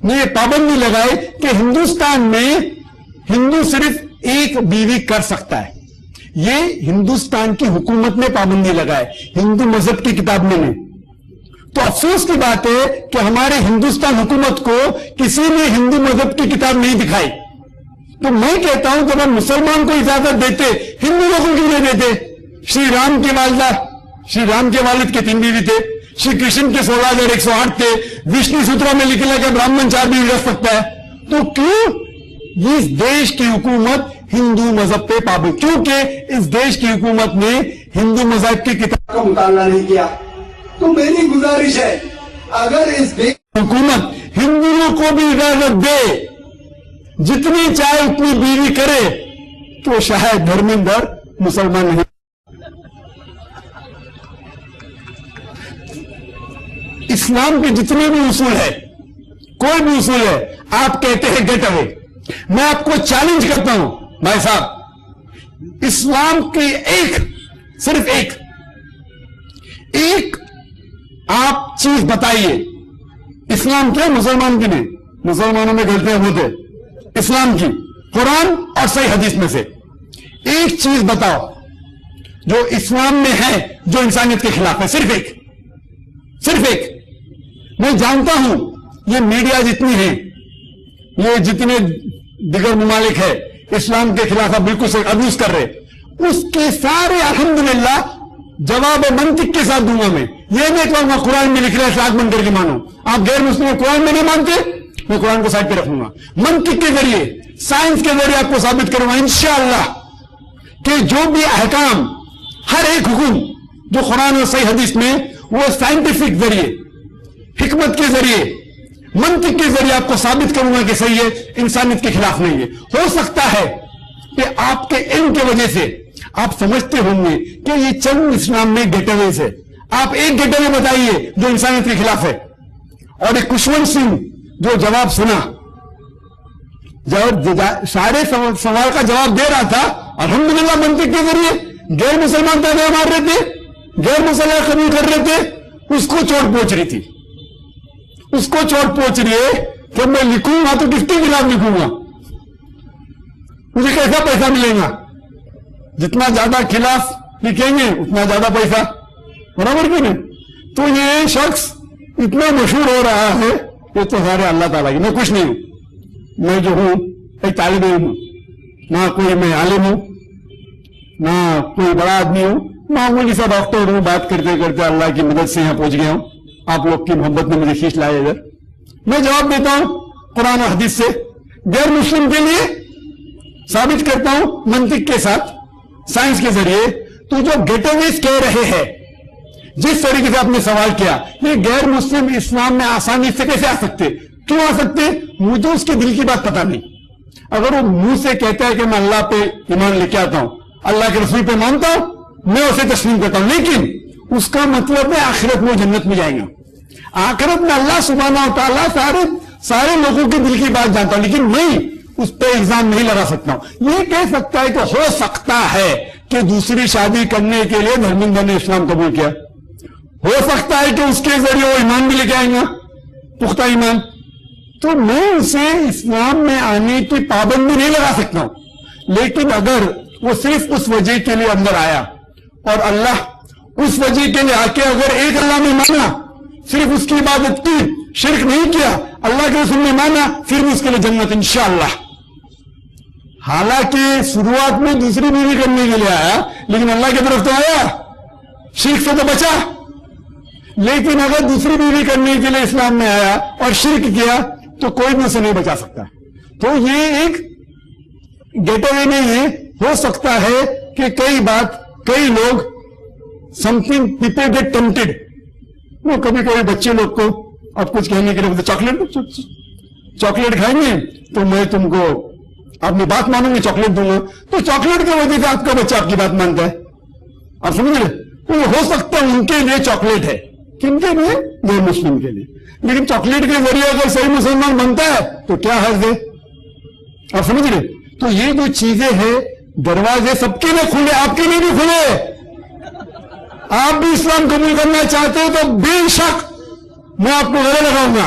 نے یہ پابندی لگائی کہ ہندوستان میں ہندو صرف ایک بیوی کر سکتا ہے. یہ ہندوستان کی حکومت نے پابندی لگائے, ہندو مذہب کی کتاب میں نہیں. تو افسوس کی بات ہے کہ ہمارے ہندوستان حکومت کو کسی نے ہندو مذہب کی کتاب نہیں دکھائی. تو میں کہتا ہوں کہ اگر مسلمان کو اجازت دیتے, ہندو لوگوں کی نہیں دیتے. شری رام کی والدہ, شری رام کے والد کے 3 بیوی تھے, شری کرشن کے 16,108 تھے, وشنو سوترا میں لکھا کہ براہمن 4 بیوی رکھ سکتا ہے. تو کیوں اس دیش کی حکومت ہندو مذہب پہ پابند؟ کیونکہ اس دیش کی حکومت نے ہندو مذہب کی کتاب کا مطالعہ نہیں کیا. تو میری گزارش ہے اگر اس دیش حکومت ہندوؤں کو بھی اجازت دے, جتنی چاہے اتنی بیوی کرے, تو شاید دھرمیندر مسلمان نہیں. اسلام کے جتنے بھی اصول ہے, کوئی بھی اصول ہے, آپ کہتے ہیں گیٹ اوے. میں آپ کو چیلنج کرتا ہوں بھائی صاحب, اسلام کی صرف ایک آپ چیز بتائیے. اسلام کیا مسلمان کی نہیں, مسلمانوں میں غلطیاں ہوتے, اسلام کی قرآن اور صحیح حدیث میں سے ایک چیز بتاؤ جو اسلام میں ہے جو انسانیت کے خلاف ہے. صرف ایک. میں جانتا ہوں یہ میڈیا جتنی ہے, یہ جتنے دیگر ممالک ہے اسلام کے خلاف بالکل سے ابیوز کر رہے, اس کے سارے الحمدللہ جواب منطق کے ساتھ دوں گا. میں یہ نہیں کہوں گا قرآن میں لکھ رہے ہیں آنکھ بند کر کے مانو. آپ غیر مسلم قرآن میں نہیں مانتے, میں قرآن کو سائڈ پہ رکھوں گا. منطق کے ذریعے, سائنس کے ذریعے آپ کو ثابت کروں گا انشاءاللہ کہ جو بھی احکام, ہر ایک حکم جو قرآن اور صحیح حدیث میں, وہ سائنٹیفک ذریعے, حکمت کے ذریعے, منطق کے ذریعے آپ کو ثابت کروں گا کہ صحیح ہے, انسانیت کے خلاف نہیں ہے. ہو سکتا ہے کہ آپ کے علم کی وجہ سے آپ سمجھتے ہوں گے کہ یہ چند اسلام میں گیٹ اویز ہے. آپ ایک گیٹ اوے بتائیے جو انسانیت کے خلاف ہے. اور ایک کشونت سنگھ جو جواب سنا, سارے سوال کا جواب دے رہا تھا الحمدللہ منطق کے ذریعے. غیر مسلمان تانے مار رہے تھے, غیر مسلمان قبول کر رہے تھے, اس کو چوٹ پہنچ رہی تھی. اس کو چوٹ پہنچ رہی ہے کہ میں لکھوں گا تو کس کے خلاف لکھوں گا, مجھے کیسا پیسہ ملے گا. جتنا زیادہ خلاف لکھیں گے اتنا زیادہ پیسہ, برابر کیوں نہیں. تو یہ شخص اتنا مشہور ہو رہا ہے, یہ تو سارے اللہ تعالیٰ کی. میں کچھ نہیں ہوں, میں جو ہوں ایک طالب علم ہوں, نہ کوئی میں عالم ہوں, نہ کوئی بڑا آدمی ہوں, معمولی سا ڈاکٹر ہوں. بات کرتے کرتے اللہ کی مدد سے یہاں پہنچ گیا ہوں. آپ لوگ کی محبت نے مجھے کھینچ لایا ادھر. میں جواب دیتا ہوں قرآن و حدیث سے, غیر مسلم کے لیے ثابت کرتا ہوں منطق کے ساتھ, سائنس کے ذریعے. تو جو گیٹ اویز کہہ رہے ہیں, جس طریقے سے آپ نے سوال کیا, یہ غیر مسلم اسلام میں آسانی سے کیسے آ سکتے, کیوں آ سکتے؟ مجھے اس کے دل کی بات پتا نہیں. اگر وہ منہ سے کہتا ہے کہ میں اللہ پہ ایمان لے کے آتا ہوں, اللہ کے رسول پہ مانتا ہوں, میں اسے تسلیم کرتا ہوں, لیکن اس کا مطلب ہے آخرت میں جنت میں جائیں گا. آخرت میں اللہ سبحانہ و تعالیٰ سارے لوگوں کے دل کی بات جانتا ہوں, لیکن میں اس پہ الزام نہیں لگا سکتا ہوں. یہ کہہ سکتا ہے کہ ہو سکتا ہے کہ دوسری شادی کرنے کے لیے دھرمیندر نے اسلام قبول کیا, ہو سکتا ہے کہ اس کے ذریعے وہ ایمان بھی لے کے آئیں گا, پختہ ایمان. تو میں اسے اسلام میں آنے کی پابندی نہیں لگا سکتا ہوں. لیکن اگر وہ صرف اس وجہ کے لیے اندر آیا, اور اللہ اس وجہ کے لیے آ کے اگر ایک اللہ نے مانا, صرف اس کی عبادت کی, شرک نہیں کیا, اللہ کے رسول نے مانا, پھر اس کے لیے جنت انشاءاللہ. حالانکہ شروعات میں دوسری بیوی کرنے کے لیے آیا, لیکن اللہ کی طرف تو آیا, شرک سے تو بچا. لیکن اگر دوسری بیوی کرنے کے لیے اسلام میں آیا اور شرک کیا تو کوئی بھی اسے نہیں بچا سکتا. تو یہ ایک گیٹ اوے نہیں ہے. ہو سکتا ہے کہ کئی لوگ something people get tempted. وہ کبھی بچے لوگ کو اب کچھ کہنے کے لیے چاکلیٹ کھائیں گے تو میں تم کو اپنی بات مانوں گے, چاکلیٹ دوں گا, تو چاکلیٹ کی وجہ سے آپ کا بچہ آپ کی بات مانتا ہے. آپ سمجھ رہے, تو ہو سکتا ہے ان کے لیے چاکلیٹ ہے, کن کے لیے؟ غیر مسلم کے لیے. لیکن چاکلیٹ کے ذریعے اگر صحیح مسلمان بنتا ہے تو کیا حرض ہے؟ آپ سمجھ رہے. تو یہ جو چیزیں ہیں, دروازے سب کے لیے کھلے, آپ کے لیے بھی کھلے. آپ بھی اسلام قبول کرنا چاہتے ہو تو بے شک میں آپ کو گلے لگاؤں گا,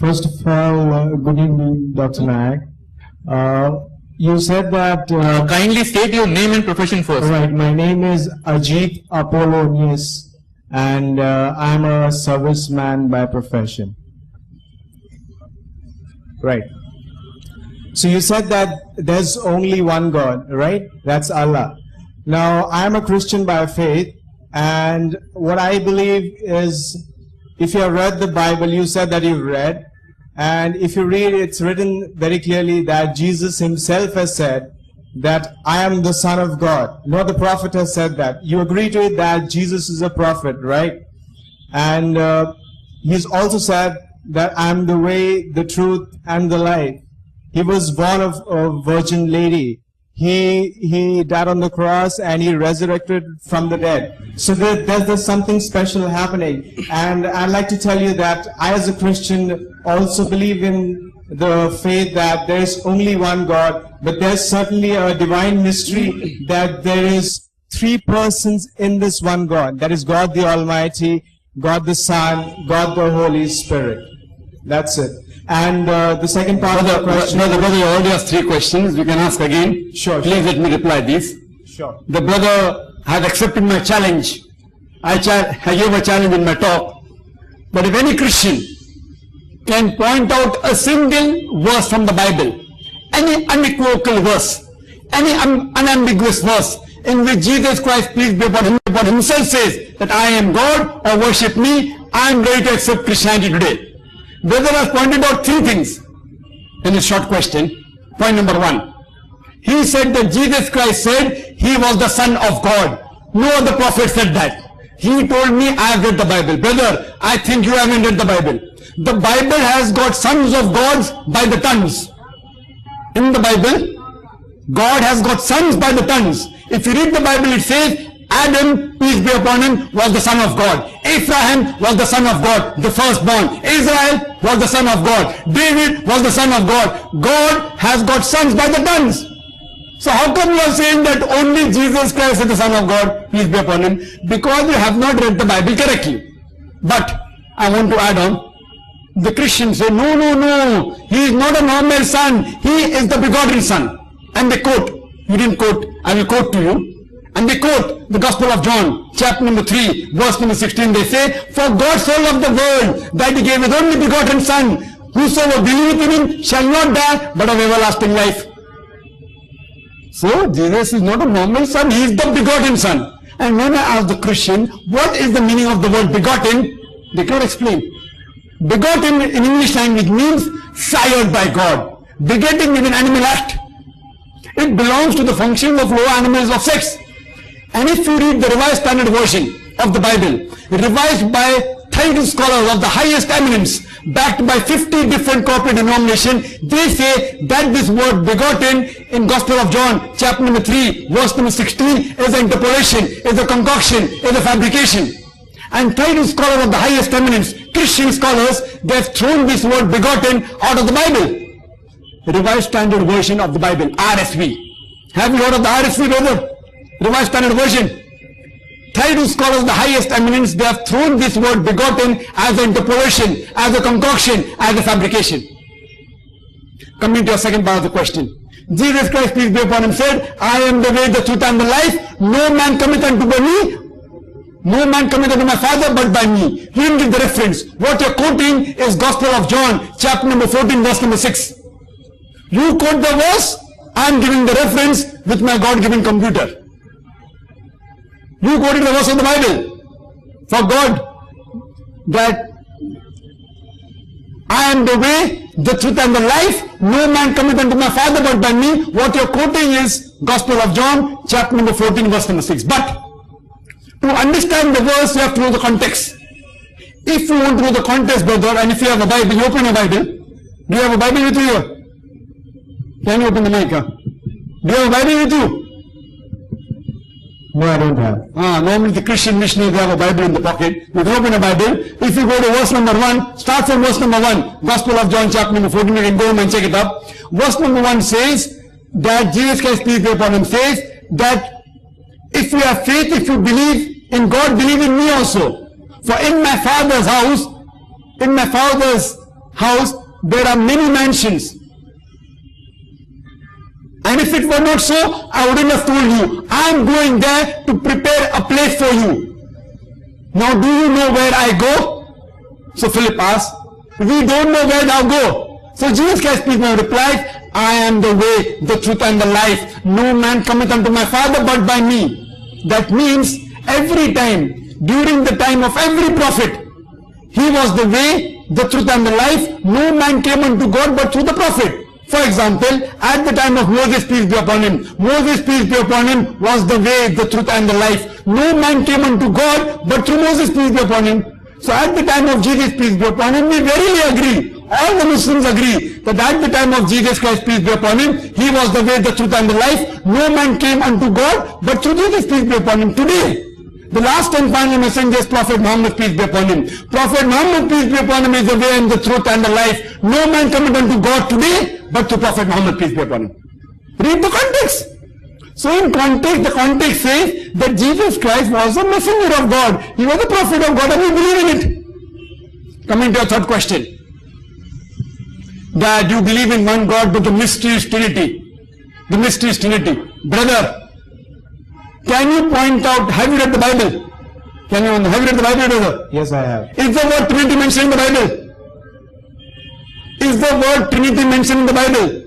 First of all, good evening, Dr. Nayak. You said that... kindly state your name and profession first. Right, my name is Ajit Apollonius, and I'm a serviceman by profession. Right. So you said that there's only one God, right? That's Allah. Now, I'm a Christian by faith, and what I believe is, if you have read the Bible, you said that you've read, and if you read, it's written very clearly that Jesus himself has said that I am the Son of God. No, the prophet has said that. You agree to it that Jesus is a prophet, right? And he's also said that I am the way, the truth, and the life. He was born of a virgin lady. He died on the cross and he resurrected from the dead. So there's something special happening. And I'd like to tell you that I as a Christian also believe in the faith that there is only one God, but there's certainly a divine mystery that there is three persons in this one God. That is God the Almighty, God the Son, God the Holy Spirit. That's it. And the second part of the question... Brother, you already asked three questions. You can ask again. Sure. Please let me reply these. Sure. The brother has accepted my challenge. I gave a challenge in my talk. But if any Christian can point out a single verse from the Bible, any unequivocal verse, any unambiguous verse, in which Jesus Christ, peace be upon him, upon himself says that I am God or worship me, I am ready to accept Christianity today. Brother has pointed out three things in his short question. Point number one. He said that Jesus Christ said he was the Son of God. No other prophet said that. He told me I have read the Bible. Brother, I think you haven't read the Bible. The Bible has got sons of gods by the tons. In the Bible, God has got sons by the tons. If you read the Bible, it says Adam, peace be upon him, was the son of God. Abraham was the son of God, the firstborn. Israel was the son of God. David was the son of God. God has got sons by the tons. So how come you are saying that only Jesus Christ is the Son of God, peace be upon him? Because you have not read the Bible correctly. But I want to add on, the Christians say, no, he is not a normal son, he is the begotten son. And they quote, you didn't quote, I will quote to you. And they quote the Gospel of John, chapter number 3, verse number 16. They say, for God so loved the world that he gave his only begotten Son. Whosoever believeth in him shall not die, but have everlasting life. So, Jesus is not a normal son, he is the begotten Son. And when I ask the Christian, what is the meaning of the word begotten? They cannot explain. Begotten in English language means sired by God. Begetting is an animal act. It belongs to the function of lower animals of sex. And if you read the Revised Standard Version of the Bible, revised by 30 scholars of the highest eminence, backed by 50 different corporate denominations, they say that this word begotten in Gospel of John, chapter number 3, verse number 16, is an interpolation, is a concoction, is a fabrication. And 30 scholars of the highest eminence, Christian scholars, they have thrown this word begotten out of the Bible. Revised Standard Version of the Bible, RSV. Have you heard of the RSV, brother? Revised Standard Version. 30 scholars of the highest eminence, they have thrown this word begotten as an interpolation, as a concoction, as a fabrication. Coming to your second part of the question. Jesus Christ, peace be upon him, said, I am the way, the truth, and the life. No man cometh unto me. No man cometh unto my Father but by me. You didn't give the reference. What you're quoting is Gospel of John, chapter number 14, verse number 6. You quote the verse, I'm giving the reference with my God-given computer. You quoted the verse of the Bible. For God, that I am the way, the truth, and the life. No man cometh unto my Father but by me. What you're quoting is Gospel of John, chapter number 14, verse number 6. But to understand the verse, you have to know the context. If you want to know the context, brother, and if you have a Bible, you open a Bible. Do you have a Bible with you here? Can you open the mic? Do you have a Bible with you? No, I don't have. Normally the Christian missionaries, they have a Bible in the pocket. You can open a Bible. If you go to verse number 1, start from verse number 1. Gospel of John chapter number 14, you can go home and check it up. Verse number 1 says that Jesus Christ, peace be upon him, says that if you have faith, if you believe in God, believe in me also. For in my Father's house, there are many mansions. And if it were not so, I wouldn't have told you. I am going there to prepare a place for you. Now, do you know where I go? So Philip asked, we don't know where thou go. So Jesus Christ replied, I am the way, the truth and the life. No man cometh unto my Father but by me. That means every time, during the time of every prophet, he was the way, the truth and the life. No man came unto God but through the prophet. For example, at the time of Moses, peace be upon him, Moses, peace be upon him, was the way, the truth and the life. No man came unto God but through Moses, peace be upon him. So at the time of Jesus, peace be upon him, we verily agree, all the Muslims agree, that at the time of Jesus Christ, peace be upon him, he was the way, the truth and the life. No man came unto God but through Jesus, peace be upon him. Today, the last and final messenger is Prophet Muhammad, peace be upon him. Prophet Muhammad, peace be upon him, is the way and the truth and the life. No man cometh unto God today but to Prophet Muhammad, peace be upon him. Read the context. So in context, the context says that Jesus Christ was a messenger of God. He was a prophet of God and we believe in it. Coming to your third question. That you believe in one God but the mystery is Trinity. The mystery is Trinity. Brother, can you point out, have you read the Bible? Have you read the Bible, brother? Yes, I have. Is the word Trinity mentioned in the Bible? Is the word Trinity mentioned in the Bible?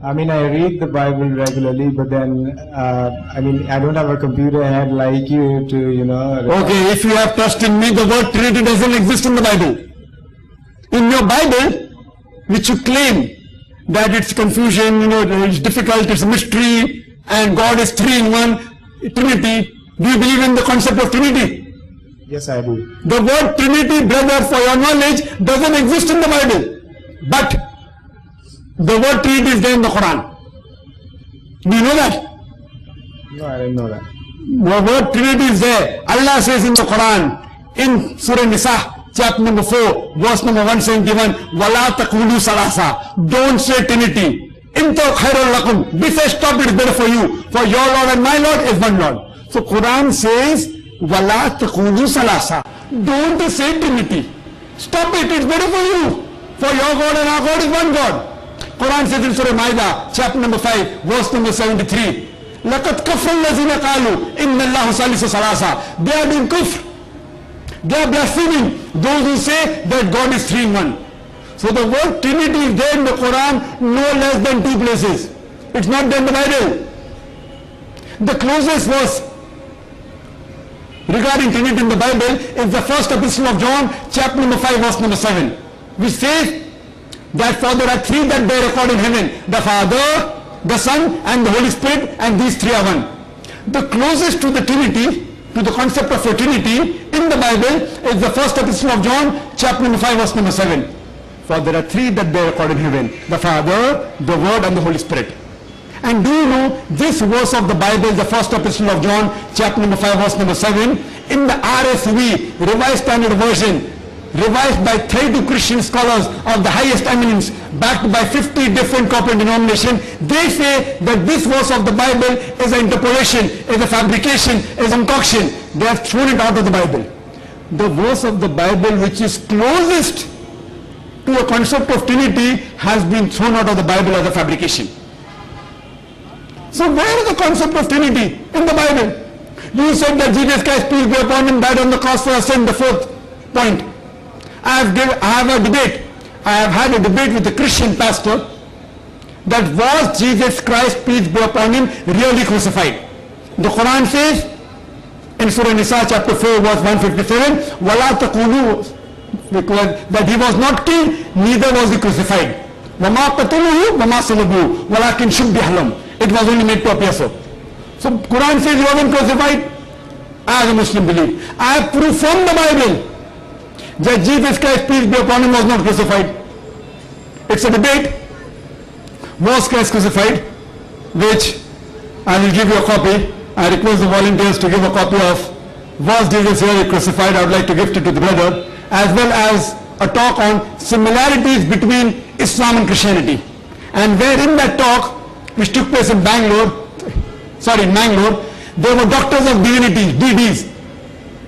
I mean, I read the Bible regularly, but then, I don't have a computer head like you to, Okay, if you have trust in me, the word Trinity doesn't exist in the Bible. In your Bible, which you claim that it's confusion, it's difficult, it's a mystery, and God is three in one, Trinity, do you believe in the concept of Trinity? Yes, I do. The word Trinity, brother, for your knowledge, doesn't exist in the Bible. But the word Trinity is there in the Quran. Do you know that? No, I didn't know that. The word Trinity is there. Allah says in the Quran, in Surah Nisa, chapter number 4, verse number 171, وَلَا تَقُولُوا ثَلَاثًا. Don't say Trinity. Inta khairul lakum. This I stop, it is better for you. For your Lord and my Lord is one Lord. So Quran says, وَلَا تَقُولُوا ثَلَاثًا. Don't say Trinity. Stop it, it's better for you. For your God and our God is one God. Quran says in Surah Ma'idah, chapter number 5, verse number 73, لَقَدْ كَفْرَ الَّذِينَ قَالُوا إِنَّ اللَّهُ ثَالِثُ ثَلَاثًا. They are doing kufr. They are blaspheming. Those who say that God is three in one. So the word Trinity is there in the Quran no less than 2 places. It's not there in the Bible. The closest verse regarding Trinity in the Bible is the first epistle of John, chapter number 5, verse number 7, which says that for there are three that bear record in heaven, the Father, the Son and the Holy Spirit, and these three are one. The closest to the Trinity, to the concept of a Trinity in the Bible is the first epistle of John, chapter number 5, verse number 7. For there are three that bear record in heaven, the Father, the Word and the Holy Spirit. And do you know this verse of the Bible, the first epistle of John, chapter number 5, verse number 7, in the RSV, Revised Standard Version, revised by 32 Christian scholars of the highest eminence, backed by 50 different corporate denominations, they say that this verse of the Bible is an interpolation, is a fabrication, is a concoction. They have thrown it out of the Bible. The verse of the Bible which is closest to a concept of Trinity has been thrown out of the Bible as a fabrication. So where is the concept of Trinity in the Bible? You said that Jesus Christ, peace be upon him, died on the cross for our sin, the fourth point. I have had a debate with a Christian pastor that was Jesus Christ, peace be upon him, really crucified. The Quran says in Surah Nisa chapter 4 verse 157, وَلَا تَقُولُوا, that he was not killed, neither was he crucified. وَمَا قَتَلُوهُ وَمَا صَلَبُوهُ وَلَكِنْ شُبِّهَ لَهُمْ. It was only made to appear so. So Quran says he wasn't crucified. I as a Muslim believe. I have proof from the Bible that Jesus Christ, peace be upon him, was not crucified. It's a debate. Was Christ crucified? Which I will give you a copy. I request the volunteers to give a copy of Was Jesus Here Crucified? I would like to gift it to the brother, as well as a talk on similarities between Islam and Christianity. And where in that talk, which took place in Mangalore, there were doctors of divinity, DDs,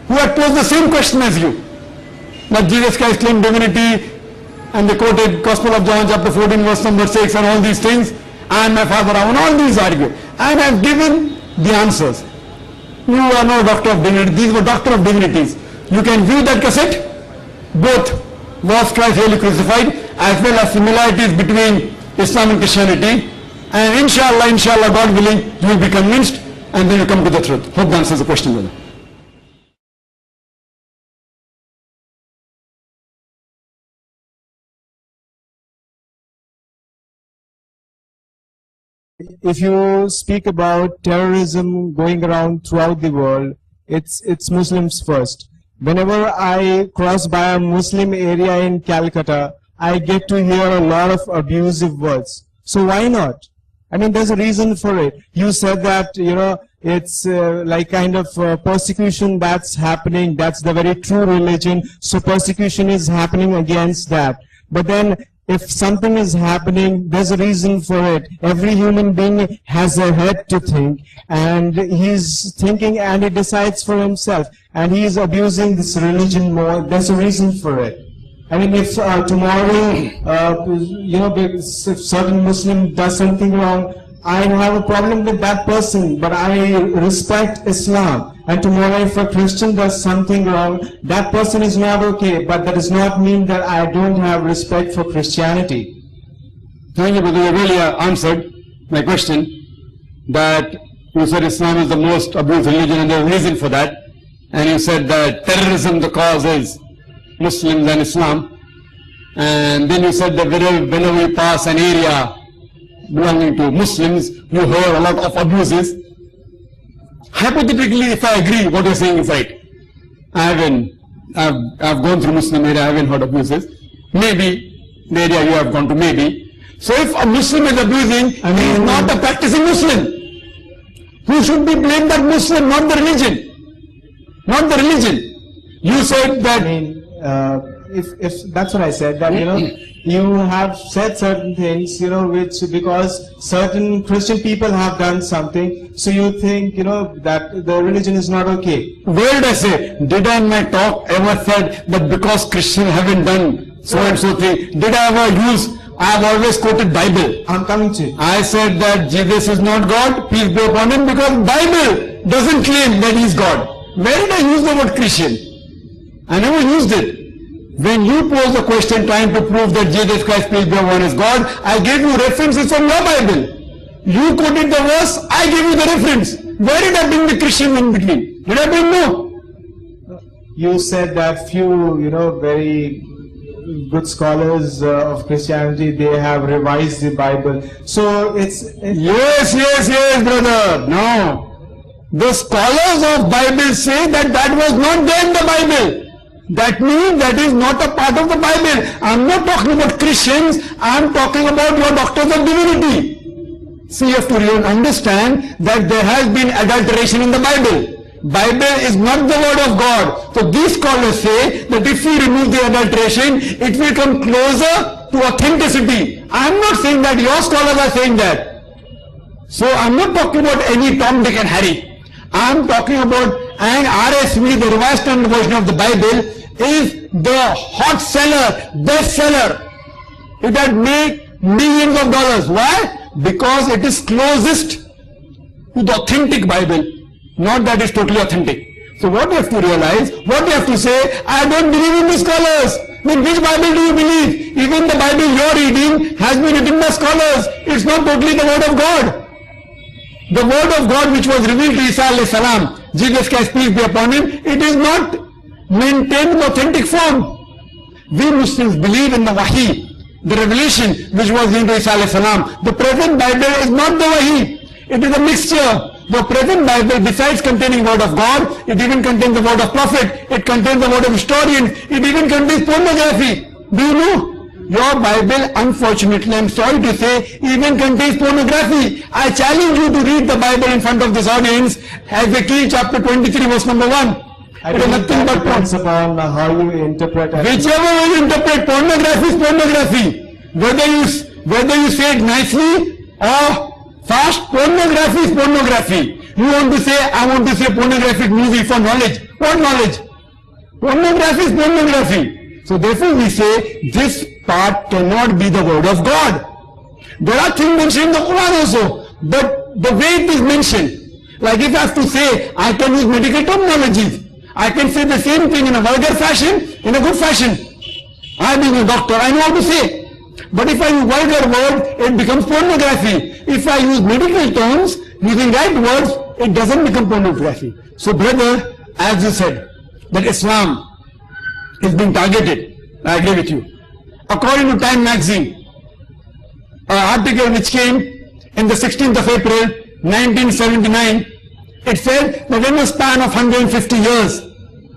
who had posed the same question as you. That Jesus Christ claimed divinity, and they quoted Gospel of John chapter 14 verse number 6 and all these things, and my father and all these argue. And I have given the answers. You are no doctor of divinity, these were doctor of divinities. You can view that cassette, both Was Christ Really Crucified, as well as similarities between Islam and Christianity, and inshallah, God willing, you will be convinced, and then you come to the truth. Hope that answers the question, brother. If you speak about terrorism going around throughout the world, it's Muslims first. Whenever I cross by a Muslim area in Calcutta, I get to hear a lot of abusive words. So why not? I mean, there's a reason for it. You said that, it's like kind of persecution that's happening. That's the very true religion. So persecution is happening against that. But then if something is happening, there's a reason for it. Every human being has a head to think, and he's thinking and he decides for himself, and he's abusing this religion more. There's a reason for it. I mean, if tomorrow, if certain Muslim does something wrong, I have a problem with that person, but I respect Islam. And tomorrow if a Christian does something wrong, that person is not okay, but that does not mean that I don't have respect for Christianity. Thank you, brother. You really answered my question, that you said Islam is the most abused religion and there's a reason for that. And you said that terrorism, the cause is Muslims and Islam. And then you said that whenever we pass an area belonging to Muslims, you hear a lot of abuses. Hypothetically, if I agree what you're saying is right, I've gone through Muslim area, I haven't heard abuses. Maybe the area you have gone to, maybe. So if a Muslim is abusing, he is not a practicing Muslim. Who should be blamed? That Muslim, not the religion. Not the religion. You said that... If that's what I said, that you have said certain things, which because certain Christian people have done something, so you think, that the religion is not okay. Where did I say? Did I in my talk ever said that because Christians haven't done so and so thing? Did I ever use? I have always quoted Bible. I'm coming to it. I said that Jesus is not God, peace be upon him, because Bible doesn't claim that he is God. Where did I use the word Christian? I never used it. When you pose a question trying to prove that Jesus Christ, peace be upon him, is God, I gave you references from your Bible. You quoted the verse, I gave you the reference. Where did I bring the Christian in between? Did I bring no? You said that few, very good scholars of Christianity, they have revised the Bible. So Yes, brother. No. The scholars of Bible say that was not there in the Bible. That means that is not a part of the Bible. I'm not talking about Christians, I'm talking about your doctors of divinity. See, you have to really understand that there has been adulteration in the Bible. Bible is not the word of God. So these scholars say that if we remove the adulteration, it will come closer to authenticity. I'm not saying that, your scholars are saying that. So I'm not talking about any Tom, Dick and Harry. I'm talking about an RSV, the Revised Standard Version of the Bible, is the hot seller, best seller. It had made millions of dollars. Why? Because it is closest to the authentic Bible. Not that it's totally authentic. So what you have to realize, what you have to say, I don't believe in the scholars. Then which Bible do you believe? Even the Bible you're reading has been written by scholars. It's not totally the word of God. The word of God which was revealed to Isa alayhi salam, Jesus Christ, peace be upon him, it is not maintained in authentic form. We Muslims believe in the Wahi, the revelation which was given to Isa alayhi salam. The present Bible is not the Wahi. It is a mixture. The present Bible, besides containing word of God, it even contains the word of prophet, it contains the word of historian, it even contains pornography. Do you know? your Bible, unfortunately, I'm sorry to say, even contains pornography. I challenge you to read the Bible in front of this audience, Ezekiel chapter 23 verse number 1. I It is think nothing that but depends upon how you interpret it. whichever way you interpret, pornography is pornography. Whether you say it nicely or fast, pornography is pornography. You want to say, I want to say pornographic movie for knowledge. What knowledge? Pornography is pornography. So therefore we say, this part cannot be the word of God. There are things mentioned in the Quran also, but the way it is mentioned, like if I have to say, I can use medical terminologies. I can say the same thing in a vulgar fashion, in a good fashion. I being a doctor, I know how to say. But if I use vulgar word, it becomes pornography. If I use medical terms, using right words, it doesn't become pornography. So brother, as you said, that Islam is being targeted. I agree with you. According to Time magazine, an article which came in the 16th of April, 1979, it said that in a span of 150 years,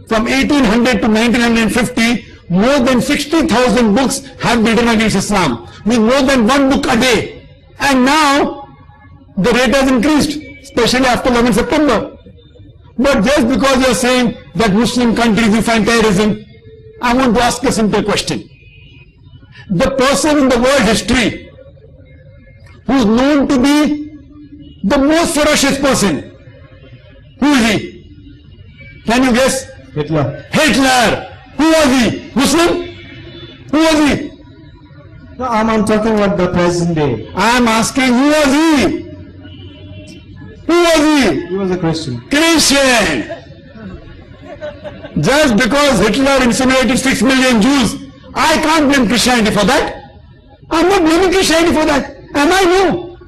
from 1800 to 1950, more than 60,000 books have been written against Islam, with more than one book a day. And now, the rate has increased, especially after 11 September. But just because you are saying that Muslim countries will find terrorism, I want to ask a simple question. The person in the world history who is known to be the most ferocious person, who is he? Can you guess? Hitler. Hitler. Who was he? Muslim? Who was he? No, I'm talking about the present day. I am asking, who was he? Who was he? He was a Christian. Christian. Just because Hitler incinerated 6 million Jews, I can't blame Christianity for that. I'm not blaming Christianity for that. Am I? No.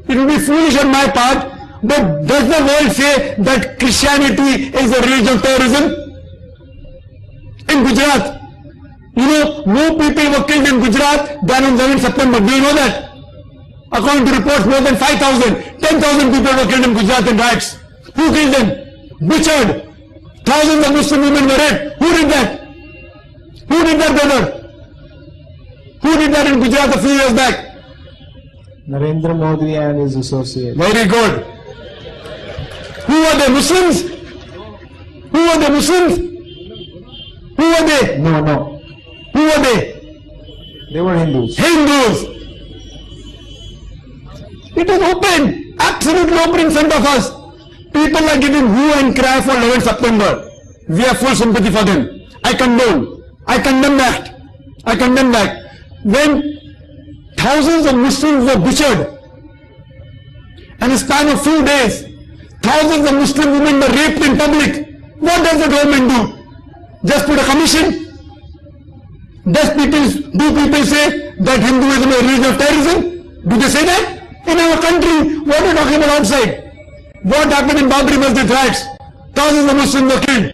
It will be foolish on my part. But does the world say that Christianity is a religion of terrorism? In Gujarat, you know, more people were killed in Gujarat than on 7 September. Do you know that? According to reports, more than 5,000, 10,000 people were killed in Gujarat in riots. Who killed them? Butchered. Thousands of Muslim women were raped. Who did that? Who did that, brother? Who did that in Gujarat a few years back? Narendra Modi and his associates. Very good. Who were they? Muslims? Who were they? Muslims? Who were they? No. Who were they? They were Hindus. Hindus. It is open, absolutely open in front of us. People are giving hue and cry for 11 September. We have full sympathy for them. I condone. I condemn that. I condemn that. When thousands of Muslims were butchered, and in a span of few days, thousands of Muslim women were raped in public, what does the government do? Just put a commission? Do people say that Hinduism is a religion of terrorism? Do they say that? In our country, what are you talking about outside? What happened in Babri Masjid riots? Thousands of Muslims were killed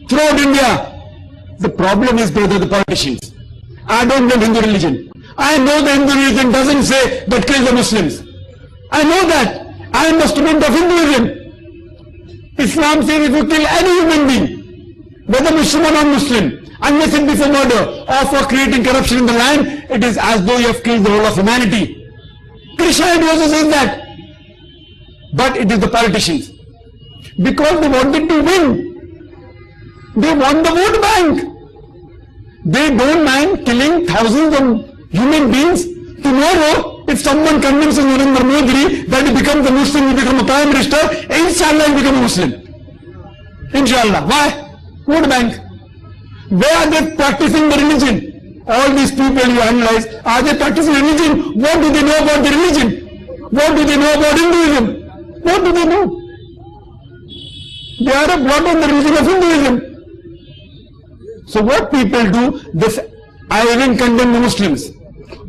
throughout India. The problem is, brother, the politicians. I don't blame Hindu religion. I know the Hindu religion doesn't say that kill the Muslims. I know that. I am a student of Hinduism. Islam says if you kill any human being, whether Muslim or non-Muslim, unless it be for murder or for creating corruption in the land, it is as though you have killed the whole of humanity. Christianity also says that. But it is the politicians. Because they wanted to win. They want the vote bank. They don't mind killing thousands of human beings. Tomorrow, if someone convinces Narendra Modi that he becomes a Muslim, he becomes a Prime Minister, inshallah he becomes a Muslim. Inshallah. Why? Vote bank. Where are they practicing the religion? All these people you analyze, are they practicing religion? What do they know about the religion? What do they know about Hinduism? What do they know? They are a blot on the religion of Hinduism. So what people do, this, I even condemn the Muslims.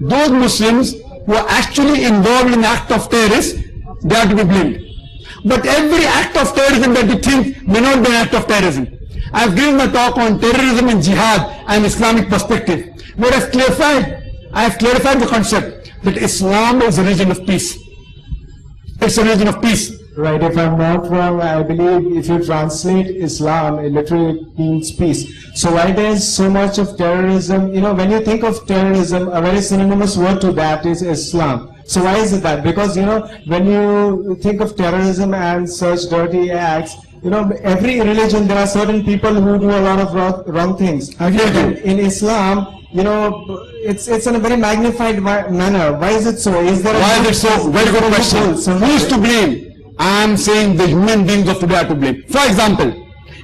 Those Muslims who are actually involved in act of terrorism, they are to be blamed. But every act of terrorism that you think may not be an act of terrorism. I have given a talk on terrorism and jihad and Islamic perspective, where I have clarified the concept that Islam is a religion of peace. It's a religion of peace. right? If I'm not wrong, I believe if you translate Islam, it literally means peace. So why there's so much of terrorism? You know, when you think of terrorism, a very synonymous word to that is Islam. So why is it that? Because, you know, when you think of terrorism and such dirty acts, you know, every religion, there are certain people who do a lot of wrong things. In Islam, you know, it's in a very magnified manner. Why is it so? Is there Why is it so? Very good question. Who is to blame? I am saying the human beings of today are to blame. For example,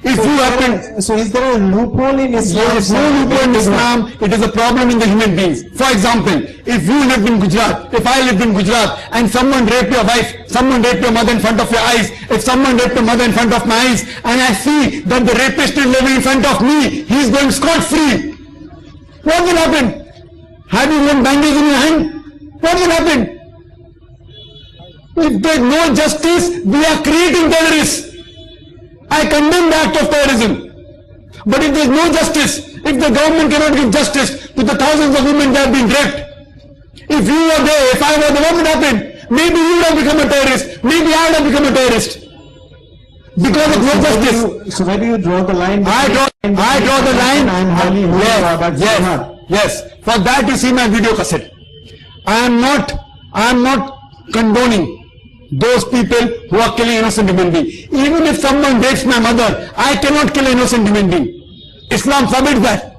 if you happen... So is there a loophole in Islam? There is no loophole in Islam. It is a problem in the human beings. For example, if you lived in Gujarat, if I lived in Gujarat and someone raped your wife, someone raped your mother in front of your eyes, if someone raped your mother in front of my eyes, and I see that the rapist is living in front of me, he is going scot-free. What will happen? Have you one bandage in your hand? What will happen? If there is no justice, we are creating terrorists. I condemn the act of terrorism. But if there is no justice, if the government cannot give justice to the thousands of women that have been raped, if you were there, if I were there, what would happen? Maybe you would have become a terrorist. Maybe I would have become a terrorist. Because of no justice. So where do you draw the line? I draw the line. Yes. For that you see my video cassette. I am not condoning those people who are killing innocent human beings. Even if someone rapes my mother, I cannot kill an innocent human being. Islam forbids that.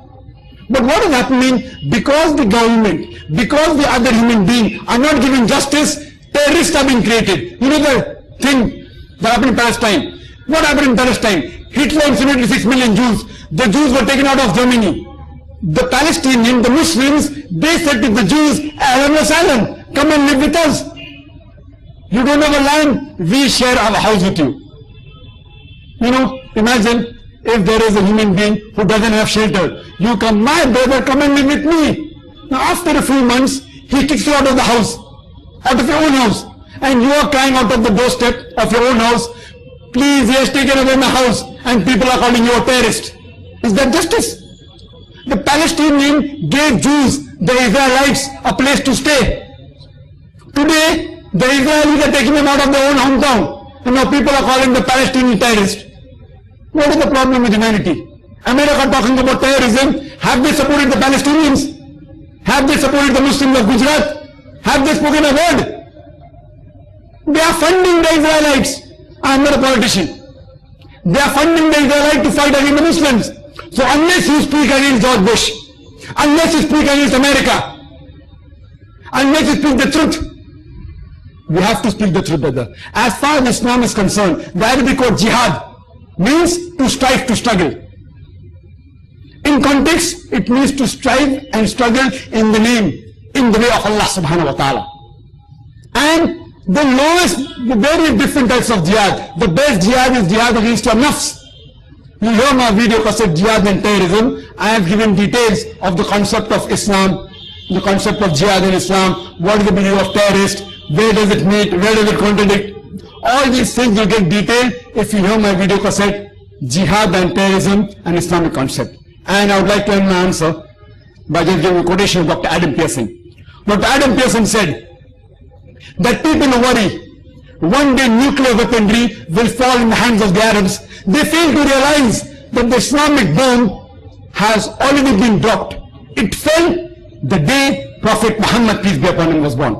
But what is happening? Because the government, because the other human beings are not giving justice, terrorists are being created. You know the thing that happened in Palestine. What happened in Palestine? Hitler incinerated 6 million Jews. The Jews were taken out of Germany. The Palestinians, the Muslims, they said to the Jews, "Ahlan wa sahlan, come and live with us. You don't have a land, we share our house with you." You know, imagine if there is a human being who doesn't have shelter. You come, my brother, come and live with me. Now after a few months, he kicks you out of the house, out of your own house. And you are crying out of the doorstep of your own house, "Please, he has taken away my house," and people are calling you a terrorist. Is that justice? The Palestinians gave Jews, the Israelites, a place to stay. Today, the Israelis are taking them out of their own hometown. And now people are calling the Palestinian terrorists. What is the problem with humanity? America talking about terrorism. Have they supported the Palestinians? Have they supported the Muslims of Gujarat? Have they spoken a word? They are funding the Israelites. I am not a politician. They are funding the Israelites to fight against the Muslims. So unless you speak against George Bush, unless you speak against America, unless you speak the truth, we have to speak the truth, brother. As far as Islam is concerned, the Arabic word jihad means to strive, to struggle. In context, it means to strive and struggle in the name, in the way of Allah subhanahu wa ta'ala. And the lowest, the very different types of jihad. The best jihad is jihad against your nafs. You hear my video cassette, Jihad and Terrorism. I have given details of the concept of Islam, the concept of jihad in Islam, what is the meaning of terrorist, where does it meet, where does it contradict. All these things you get detailed if you hear my video cassette, Jihad and Terrorism, an Islamic concept. And I would like to end my answer by just giving a quotation of Dr. Adam Pearson. Dr. Adam Pearson said that people who worry one day nuclear weaponry will fall in the hands of the Arabs, they fail to realize that the Islamic bomb has already been dropped. It fell the day Prophet Muhammad, peace be upon him, was born.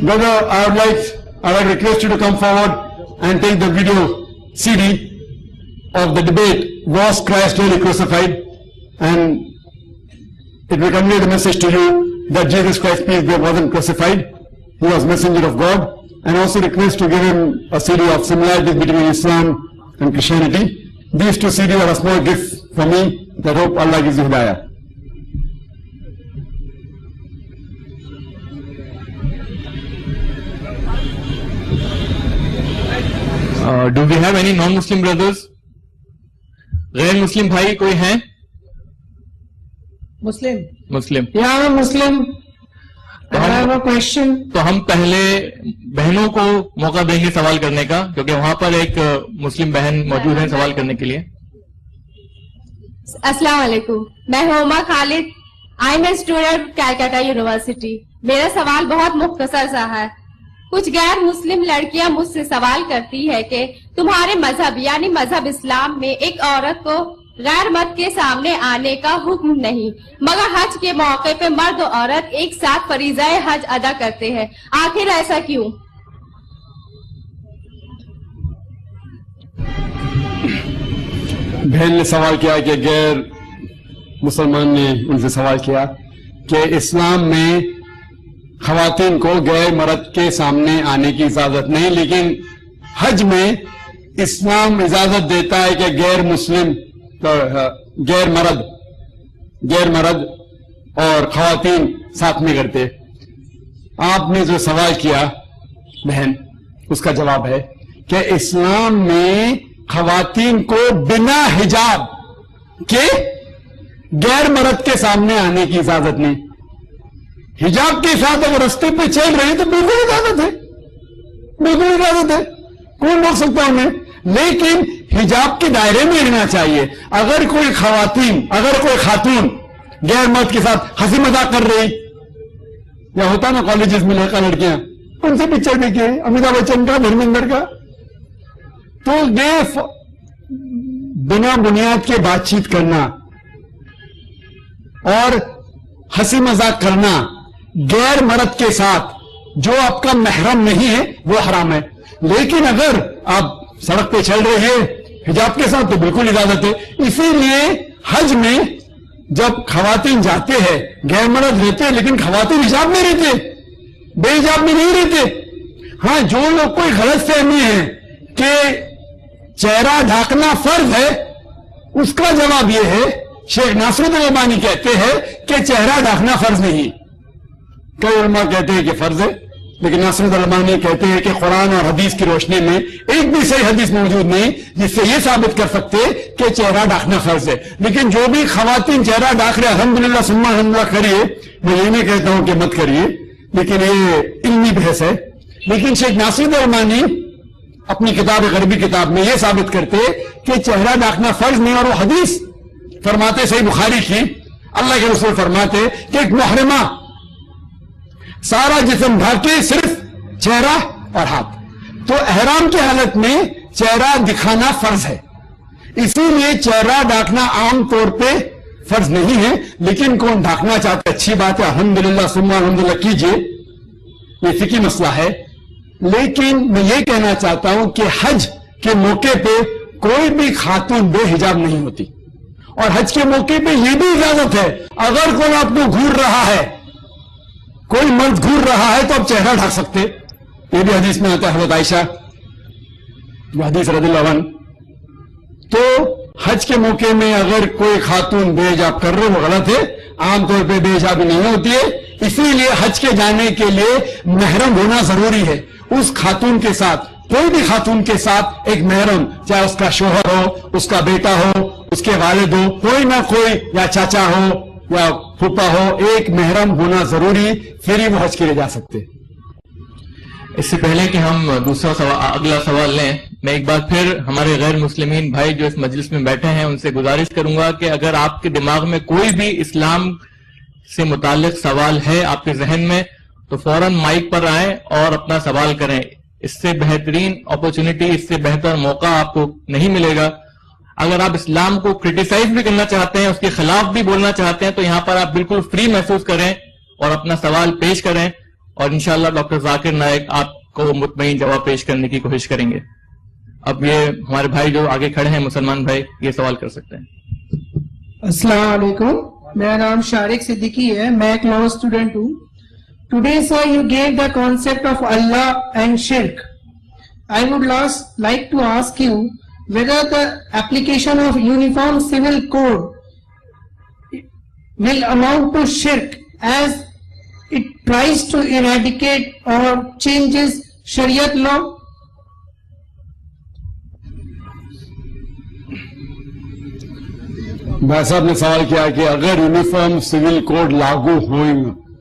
Brother, I would request you to come forward and take the video CD of the debate, "Was Christ really crucified?" And it will convey the message to you that Jesus Christ, peace be upon him, wasn't crucified. He was messenger of God. And also request to give him a CD of similarities between Islam and Christianity. These two CDs are a small gift for me that hope Allah gives you hidayah. Do we have any non-Muslim brothers? غیر مسلم بھائی کوئی ہیں؟ مسلم. Yeah, I'm Muslim. I have a question. تو ہم پہلے بہنوں کو موقع دیں گے سوال کرنے کا، کیونکہ وہاں پر ایک مسلم بہن موجود ہیں سوال کرنے کے لیے. السلام علیکم، میں ہوں عما Khalid. I am a student Calcutta University. میرا سوال بہت مختصر سا ہے. کچھ غیر مسلم لڑکیاں مجھ سے سوال کرتی ہے کہ تمہارے مذہب یعنی مذہب اسلام میں ایک عورت کو غیر مرد کے سامنے آنے کا حکم نہیں، مگر حج کے موقع پہ مرد و عورت ایک ساتھ فریضہ حج ادا کرتے ہیں، آخر ایسا کیوں؟ بہن نے سوال کیا کہ غیر مسلمان نے ان سے سوال کیا کہ اسلام میں خواتین کو غیر مرد کے سامنے آنے کی اجازت نہیں، لیکن حج میں اسلام اجازت دیتا ہے کہ غیر مسلم غیر مرد اور خواتین ساتھ میں کرتے. آپ نے جو سوال کیا بہن، اس کا جواب ہے کہ اسلام میں خواتین کو بنا حجاب کے غیر مرد کے سامنے آنے کی اجازت نہیں. حجاب کے ساتھ اگر رستے پہ چل رہے ہیں تو بالکل اجازت ہے، بالکل اجازت ہے، کون روک سکتا انہیں، لیکن حجاب کے دائرے میں رہنا چاہیے. اگر کوئی خاتون غیر مرد کے ساتھ ہنسی مذاق کر رہی، یا ہوتا نا کالجز میں لڑکیاں ان سے پکچر دیکھیے امیتابھ بچن کا، دھرمیندر کا، تو یہ بنا بنیاد کے بات چیت کرنا اور ہنسی مذاق کرنا غیر مرد کے ساتھ جو آپ کا محرم نہیں ہے وہ حرام ہے. لیکن اگر آپ سڑک پہ چل رہے ہیں حجاب کے ساتھ تو بالکل اجازت ہے. اسی لیے حج میں جب خواتین جاتے ہیں غیر مرد رہتے لیکن خواتین حجاب میں رہتے، بے حجاب میں نہیں رہتے. ہاں جو لوگ کوئی غلط فہمی ہے کہ چہرہ ڈھانکنا فرض ہے، اس کا جواب یہ ہے شیخ ناصرالدین البانی کہتے ہیں کہ چہرہ ڈھانکنا فرض نہیں. کئی علماء کہتے ہیں کہ فرض ہے، لیکن ناصرالدین البانی کہتے ہیں کہ قرآن اور حدیث کی روشنی میں ایک بھی صحیح حدیث موجود نہیں جس سے یہ ثابت کر سکتے کہ چہرہ ڈھانکنا فرض ہے. لیکن جو بھی خواتین چہرہ ڈھانک رہے الحمدللہ ثم الحمدللہ کریے، میں یہ نہیں کہتا ہوں کہ مت کریے، لیکن یہ علمی بحث ہے. لیکن شیخ ناصرالدین البانی اپنی کتاب غربی کتاب میں یہ ثابت کرتے کہ چہرہ ڈھانکنا فرض نہیں، اور وہ حدیث فرماتے صحیح بخاری کی، اللہ کے رسول فرماتے کہ ایک محرمہ سارا جسم ڈھانکے صرف چہرہ اور ہاتھ. تو احرام کی حالت میں چہرہ دکھانا فرض ہے، اسی لیے چہرہ ڈھانکنا عام طور پہ فرض نہیں ہے. لیکن کون ڈھانکنا چاہتے اچھی بات ہے، الحمدللہ ثم الحمدللہ کیجئے، یہ فقہی مسئلہ ہے. لیکن میں یہ کہنا چاہتا ہوں کہ حج کے موقع پہ کوئی بھی خاتون بے حجاب نہیں ہوتی، اور حج کے موقع پہ یہ بھی اجازت ہے اگر کوئی آپ کو گھور رہا ہے، کوئی مرد گھور رہا ہے تو آپ چہرہ ڈھانک سکتے. یہ بھی حدیث میں آتا ہے حضرت عائشہ جو حدیث رضی اللہ عنہ. تو حج کے موقع میں اگر کوئی خاتون بے حجاب کر رہے وہ غلط ہے، عام طور پہ بے حجابی نہیں ہوتی ہے. اسی لیے حج کے جانے کے لیے محرم ہونا ضروری ہے. اس خاتون کے ساتھ، کوئی بھی خاتون کے ساتھ ایک محرم، چاہے اس کا شوہر ہو، اس کا بیٹا ہو، اس کے والد ہو، کوئی نہ کوئی، یا چاچا ہو یا پھوپھا ہو، ایک محرم ہونا ضروری، پھر ہی وہ حج کے لیے جا سکتے. اس سے پہلے کہ ہم اگلا سوال لیں، میں ایک بار پھر ہمارے غیر مسلمین بھائی جو اس مجلس میں بیٹھے ہیں ان سے گزارش کروں گا کہ اگر آپ کے دماغ میں کوئی بھی اسلام سے متعلق سوال ہے آپ کے ذہن میں تو فوراً مائک پر آئیں اور اپنا سوال کریں. اس سے بہترین اپرچونٹی، اس سے بہتر موقع آپ کو نہیں ملے گا. اگر آپ اسلام کو کرٹیسائز بھی کرنا چاہتے ہیں، اس کے خلاف بھی بولنا چاہتے ہیں، تو یہاں پر آپ بالکل فری محسوس کریں اور اپنا سوال پیش کریں، اور انشاءاللہ ڈاکٹر ذاکر نائک آپ کو مطمئن جواب پیش کرنے کی کوشش کریں گے. اب یہ ہمارے بھائی جو آگے کھڑے ہیں مسلمان بھائی، یہ سوال کر سکتے ہیں. السلام علیکم، میرا نام شارق صدیقی ہے، میں ایک لا اسٹوڈنٹ ہوں. Today sir you gave the concept of Allah and shirk. I would like to ask you whether the application of uniform civil code will amount to shirk as it tries to eradicate or changes Shariat law. بھائی صاحب نے سوال کیا کہ اگر uniform civil code لاگو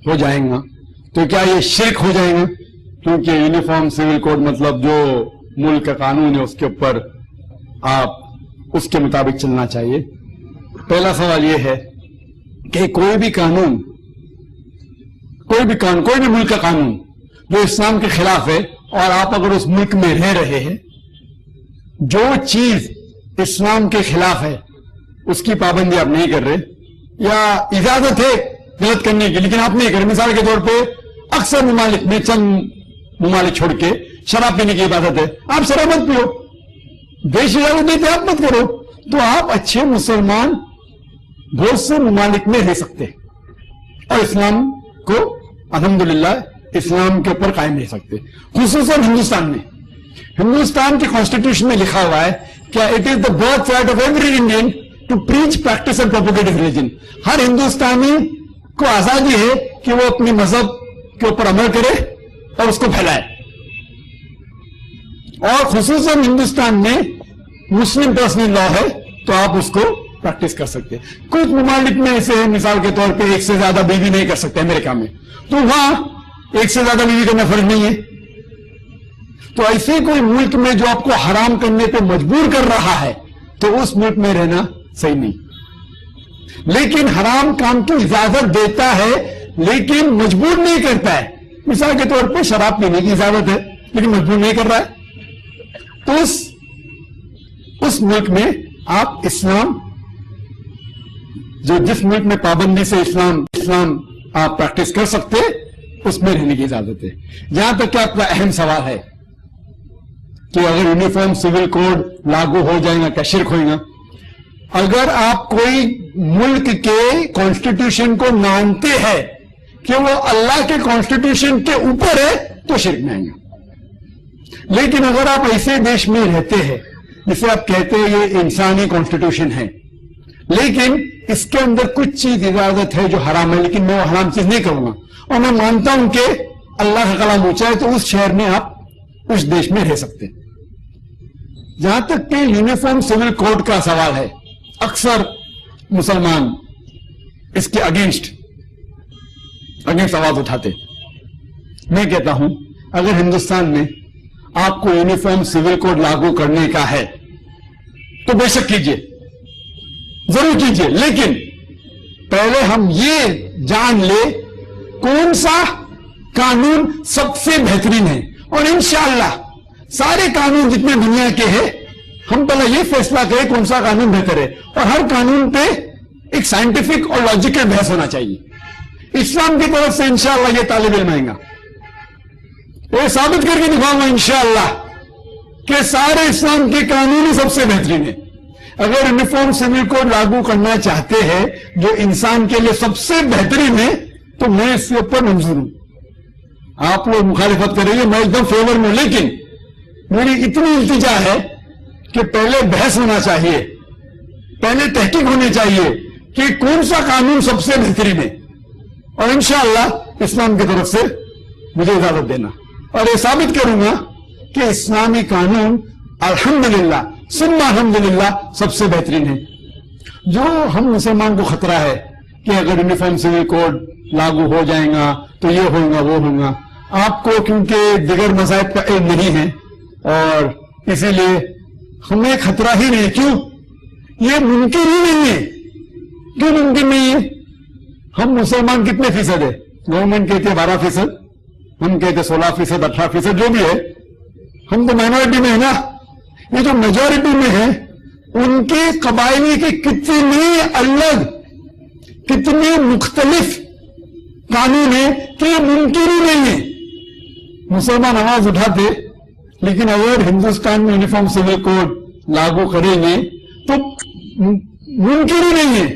ہو جائیں گا تو کیا یہ شرک ہو جائیں گا؟ کیونکہ یونیفارم سول کوڈ مطلب جو ملک کا قانون ہے اس کے اوپر آپ اس کے مطابق چلنا چاہیے. پہلا سوال یہ ہے کہ کوئی بھی قانون کوئی بھی ملک کا قانون جو اسلام کے خلاف ہے اور آپ اگر اس ملک میں رہ رہے ہیں، جو چیز اسلام کے خلاف ہے اس کی پابندی آپ نہیں کر رہے، یا اجازت ہے غلط کرنے کی لیکن آپ نہیں کر رہے. مثال کے طور پہ اکثر ممالک میں، چند ممالک چھوڑ کے، شراب پینے کی عبادت ہے، آپ شراب مت پیو، دیش اجازت دیتے آپ مت کرو، تو آپ اچھے مسلمان بہت سے ممالک میں رہ سکتے اور اسلام کو الحمدللہ اسلام کے اوپر قائم رہ سکتے. خصوصاً ہندوستان کی کانسٹیٹیوشن میں لکھا ہوا ہے کہ it is the birth right of every Indian to preach practice and propagate religion. ہر ہندوستانی کو آزادی ہے کہ وہ اپنے مذہب کے اوپر عمل کرے اور اس کو پھیلائے. اور خصوصاً ہندوستان میں مسلم پرسنل لا ہے تو آپ اس کو پریکٹس کر سکتے. کچھ ممالک میں ایسے ہیں، مثال کے طور پہ ایک سے زیادہ بیوی نہیں کر سکتے امریکہ میں، تو وہاں ایک سے زیادہ بیوی کرنا فرض نہیں ہے. تو ایسے کوئی ملک میں جو آپ کو حرام کرنے پہ مجبور کر رہا ہے تو اس ملک میں رہنا صحیح نہیں. لیکن حرام کام کی اجازت دیتا ہے لیکن مجبور نہیں کرتا ہے. مثال کے طور پہ شراب پینے کی اجازت ہے لیکن مجبور نہیں کر رہا ہے. تو اس ملک میں آپ اسلام، جو جس ملک میں پابندی سے اسلام آپ پریکٹس کر سکتے اس میں رہنے کی اجازت ہے. جہاں تک کہ آپ کا اہم سوال ہے کہ اگر یونیفارم سول کوڈ لاگو ہو جائے گا کیا شرک ہوئے گا؟ اگر آپ کوئی ملک کے کانسٹیٹیوشن کو مانتے ہیں کہ وہ اللہ کے کانسٹیٹیوشن کے اوپر ہے تو شرک میں آئیں گے. لیکن اگر آپ ایسے دیش میں رہتے ہیں جسے آپ کہتے ہیں یہ انسانی کانسٹیٹیوشن ہے لیکن اس کے اندر کچھ چیز اجازت ہے جو حرام ہے لیکن میں وہ حرام چیز نہیں کروں گا، اور میں مانتا ہوں کہ اللہ کا کلام اونچا ہے، تو اس شہر میں آپ اس دیش میں رہ سکتے. جہاں تک کہ یونیفارم سول کوڈ کا سوال ہے، اکثر مسلمان اس کے اگینسٹ آواز اٹھاتے. میں کہتا ہوں اگر ہندوستان میں آپ کو یونیفارم سول کوڈ لاگو کرنے کا ہے تو بے شک کیجئے، ضرور کیجئے، لیکن پہلے ہم یہ جان لے کون سا قانون سب سے بہترین ہے. اور انشاءاللہ سارے قانون جتنے دنیا کے ہیں ہم پہلے یہ فیصلہ کریں کون سا قانون بہتر ہے، اور ہر قانون پہ ایک سائنٹیفک اور لاجیکل بحث ہونا چاہیے. اسلام کی طرف سے انشاءاللہ یہ طالب علم آئیں گا، وہ ثابت کر کے دکھاؤں گا انشاءاللہ کہ سارے اسلام کے قانون ہی سب سے بہترین ہے. اگر یونیفارم سول کوڈ لاگو کرنا چاہتے ہیں جو انسان کے لیے سب سے بہترین ہے تو میں اس کے اوپر منظور ہوں. آپ لوگ مخالفت کریں گے، میں ایک دم فیور میں، لیکن میری اتنی التجا ہے کہ پہلے بحث ہونا چاہیے، پہلے تحقیق ہونی چاہیے کہ کون سا قانون سب سے بہترین ہے، اور انشاءاللہ اسلام کی طرف سے مجھے اجازت دینا اور یہ ثابت کروں گا کہ اسلامی قانون الحمدللہ ثم الحمدللہ سب سے بہترین ہے. جو ہم مسلمان کو خطرہ ہے کہ اگر یونیفارم سول کوڈ لاگو ہو جائے گا تو یہ ہوگا وہ ہوگا، آپ کو کیونکہ دیگر مذاہب کا علم نہیں ہے اور اسی لیے ہمیں خطرہ ہی نہیں. کیوں؟ یہ ممکن ہی نہیں ہے. کیوں ممکن نہیں ہے؟ ہم مسلمان کتنے فیصد ہے؟ گورنمنٹ کہتے ہیں 12%، ہم کہتے ہیں 16%، 18%، جو بھی ہے. ہم تو مائنورٹی میں ہے نا. یہ جو میجورٹی میں ہے ان کے قبائلی کے کتنے الگ، کتنے مختلف قانون ہیں کہ یہ ممکن ہی نہیں ہے. مسلمان آواز اٹھاتے، لیکن اگر ہندوستان میں یونیفارم سول کوڈ لاگو کریں گے تو ممکن ہی نہیں ہے.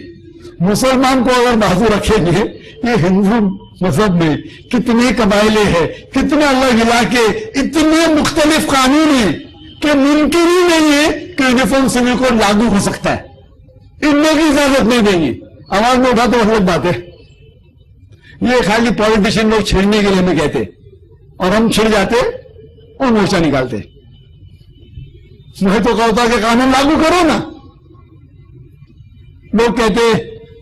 مسلمان کو اگر بازو رکھیں گے یہ ہندو مذہب میں کتنے قبائلیں ہیں، کتنے الگ علاقے، اتنے مختلف قانون ہیں کہ ممکن ہی نہیں ہے کہ یونیفارم سول کوڈ لاگو ہو سکتا ہے. ان میں کی اجازت نہیں دیں گے. آواز میں اٹھا تو الگ بات ہے. یہ خالی پالیٹیشین لوگ چھیڑنے کے لیے ہمیں کہتے اور ہم چھڑ جاتے اور مورچہ نکالتے. مجھے تو کہتا کہ قانون لاگو کرو نا. لوگ کہتے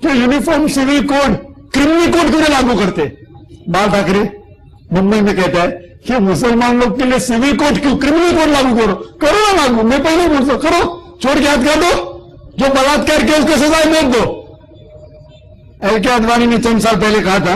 کہ uniform civil code criminal code کیوں لاگو کرتے. بال ٹھاکرے ممبئی میں کہتا ہے کہ مسلمان لوگ کے لیے سول کوڈ کیوں، کرمنل کوڈ لاگو کرو نا لاگو. میں پہلے بولتا کرو، چھوڑ کے یاد کر دو، جو بلاತ್ಕಾರ کے اس کو سزائے موت دو. ایل کے اڈوانی نے چند سال پہلے کہا تھا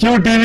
QTV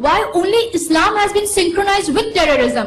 Why only Islam has been synchronized with terrorism?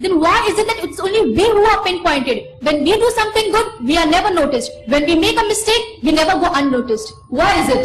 Then why is it that it's only we who are pinpointed? When we do something good, we are never noticed. When we make a mistake, we never go unnoticed. Why is it?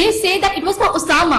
They say that it was for Osama.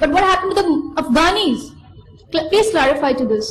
But what happened to the Afghanis? Please clarify to this.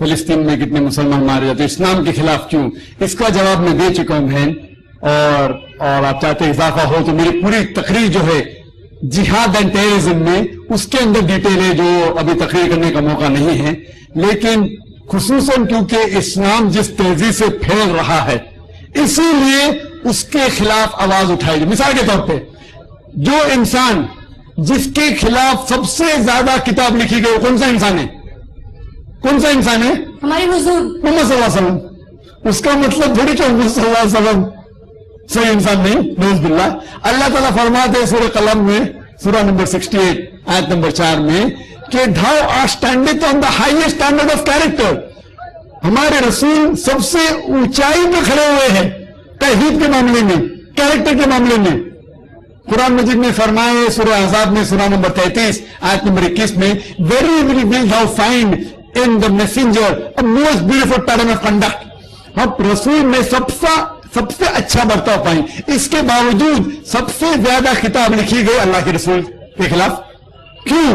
فلسطین میں کتنے مسلمان مارے جاتے ہیں, اسلام کے خلاف کیوں, اس کا جواب میں دے چکا ہوں بہن. اور آپ چاہتے ہیں اضافہ ہو تو میری پوری تقریر جو ہے جہاد اینڈ ٹیررزم میں اس کے اندر ڈیٹیل ہے, جو ابھی تقریر کرنے کا موقع نہیں ہے. لیکن خصوصاً کیونکہ اسلام جس تیزی سے پھیل رہا ہے اسی لیے اس کے خلاف آواز اٹھائی جائے. مثال کے طور پہ جو انسان جس کے خلاف سب سے زیادہ کتاب لکھی گئی کون سا انسان ہے؟ کون سا انسان ہے؟ ہمارے حضور محمد صلی اللہ علیہ وسلم. اس کا مطلب تھوڑی کہ محمد صلی اللہ علیہ وسلم صحیح انسان نہیں, نعوذ باللہ. اللہ تعالیٰ فرماتے ہیں سورہ قلم میں سورہ نمبر 68 آیت نمبر 4 میں کہ thou art standeth on the highest standard of character. ہمارے رسول سب سے اونچائی میں کھڑے ہوئے ہیں توحید کے معاملے میں, کیریکٹر کے معاملے میں. قرآن مجید میں فرمائے سورہ احزاب میں سورہ نمبر 33 آیت نمبر 21 میں very will thou find in the messenger a most beautiful pattern of conduct. ہم رسول میں سب سے اچھا برتاؤ پائیں. اس کے باوجود سب سے زیادہ کتاب لکھی گئی اللہ کے رسول کے خلاف. کیوں؟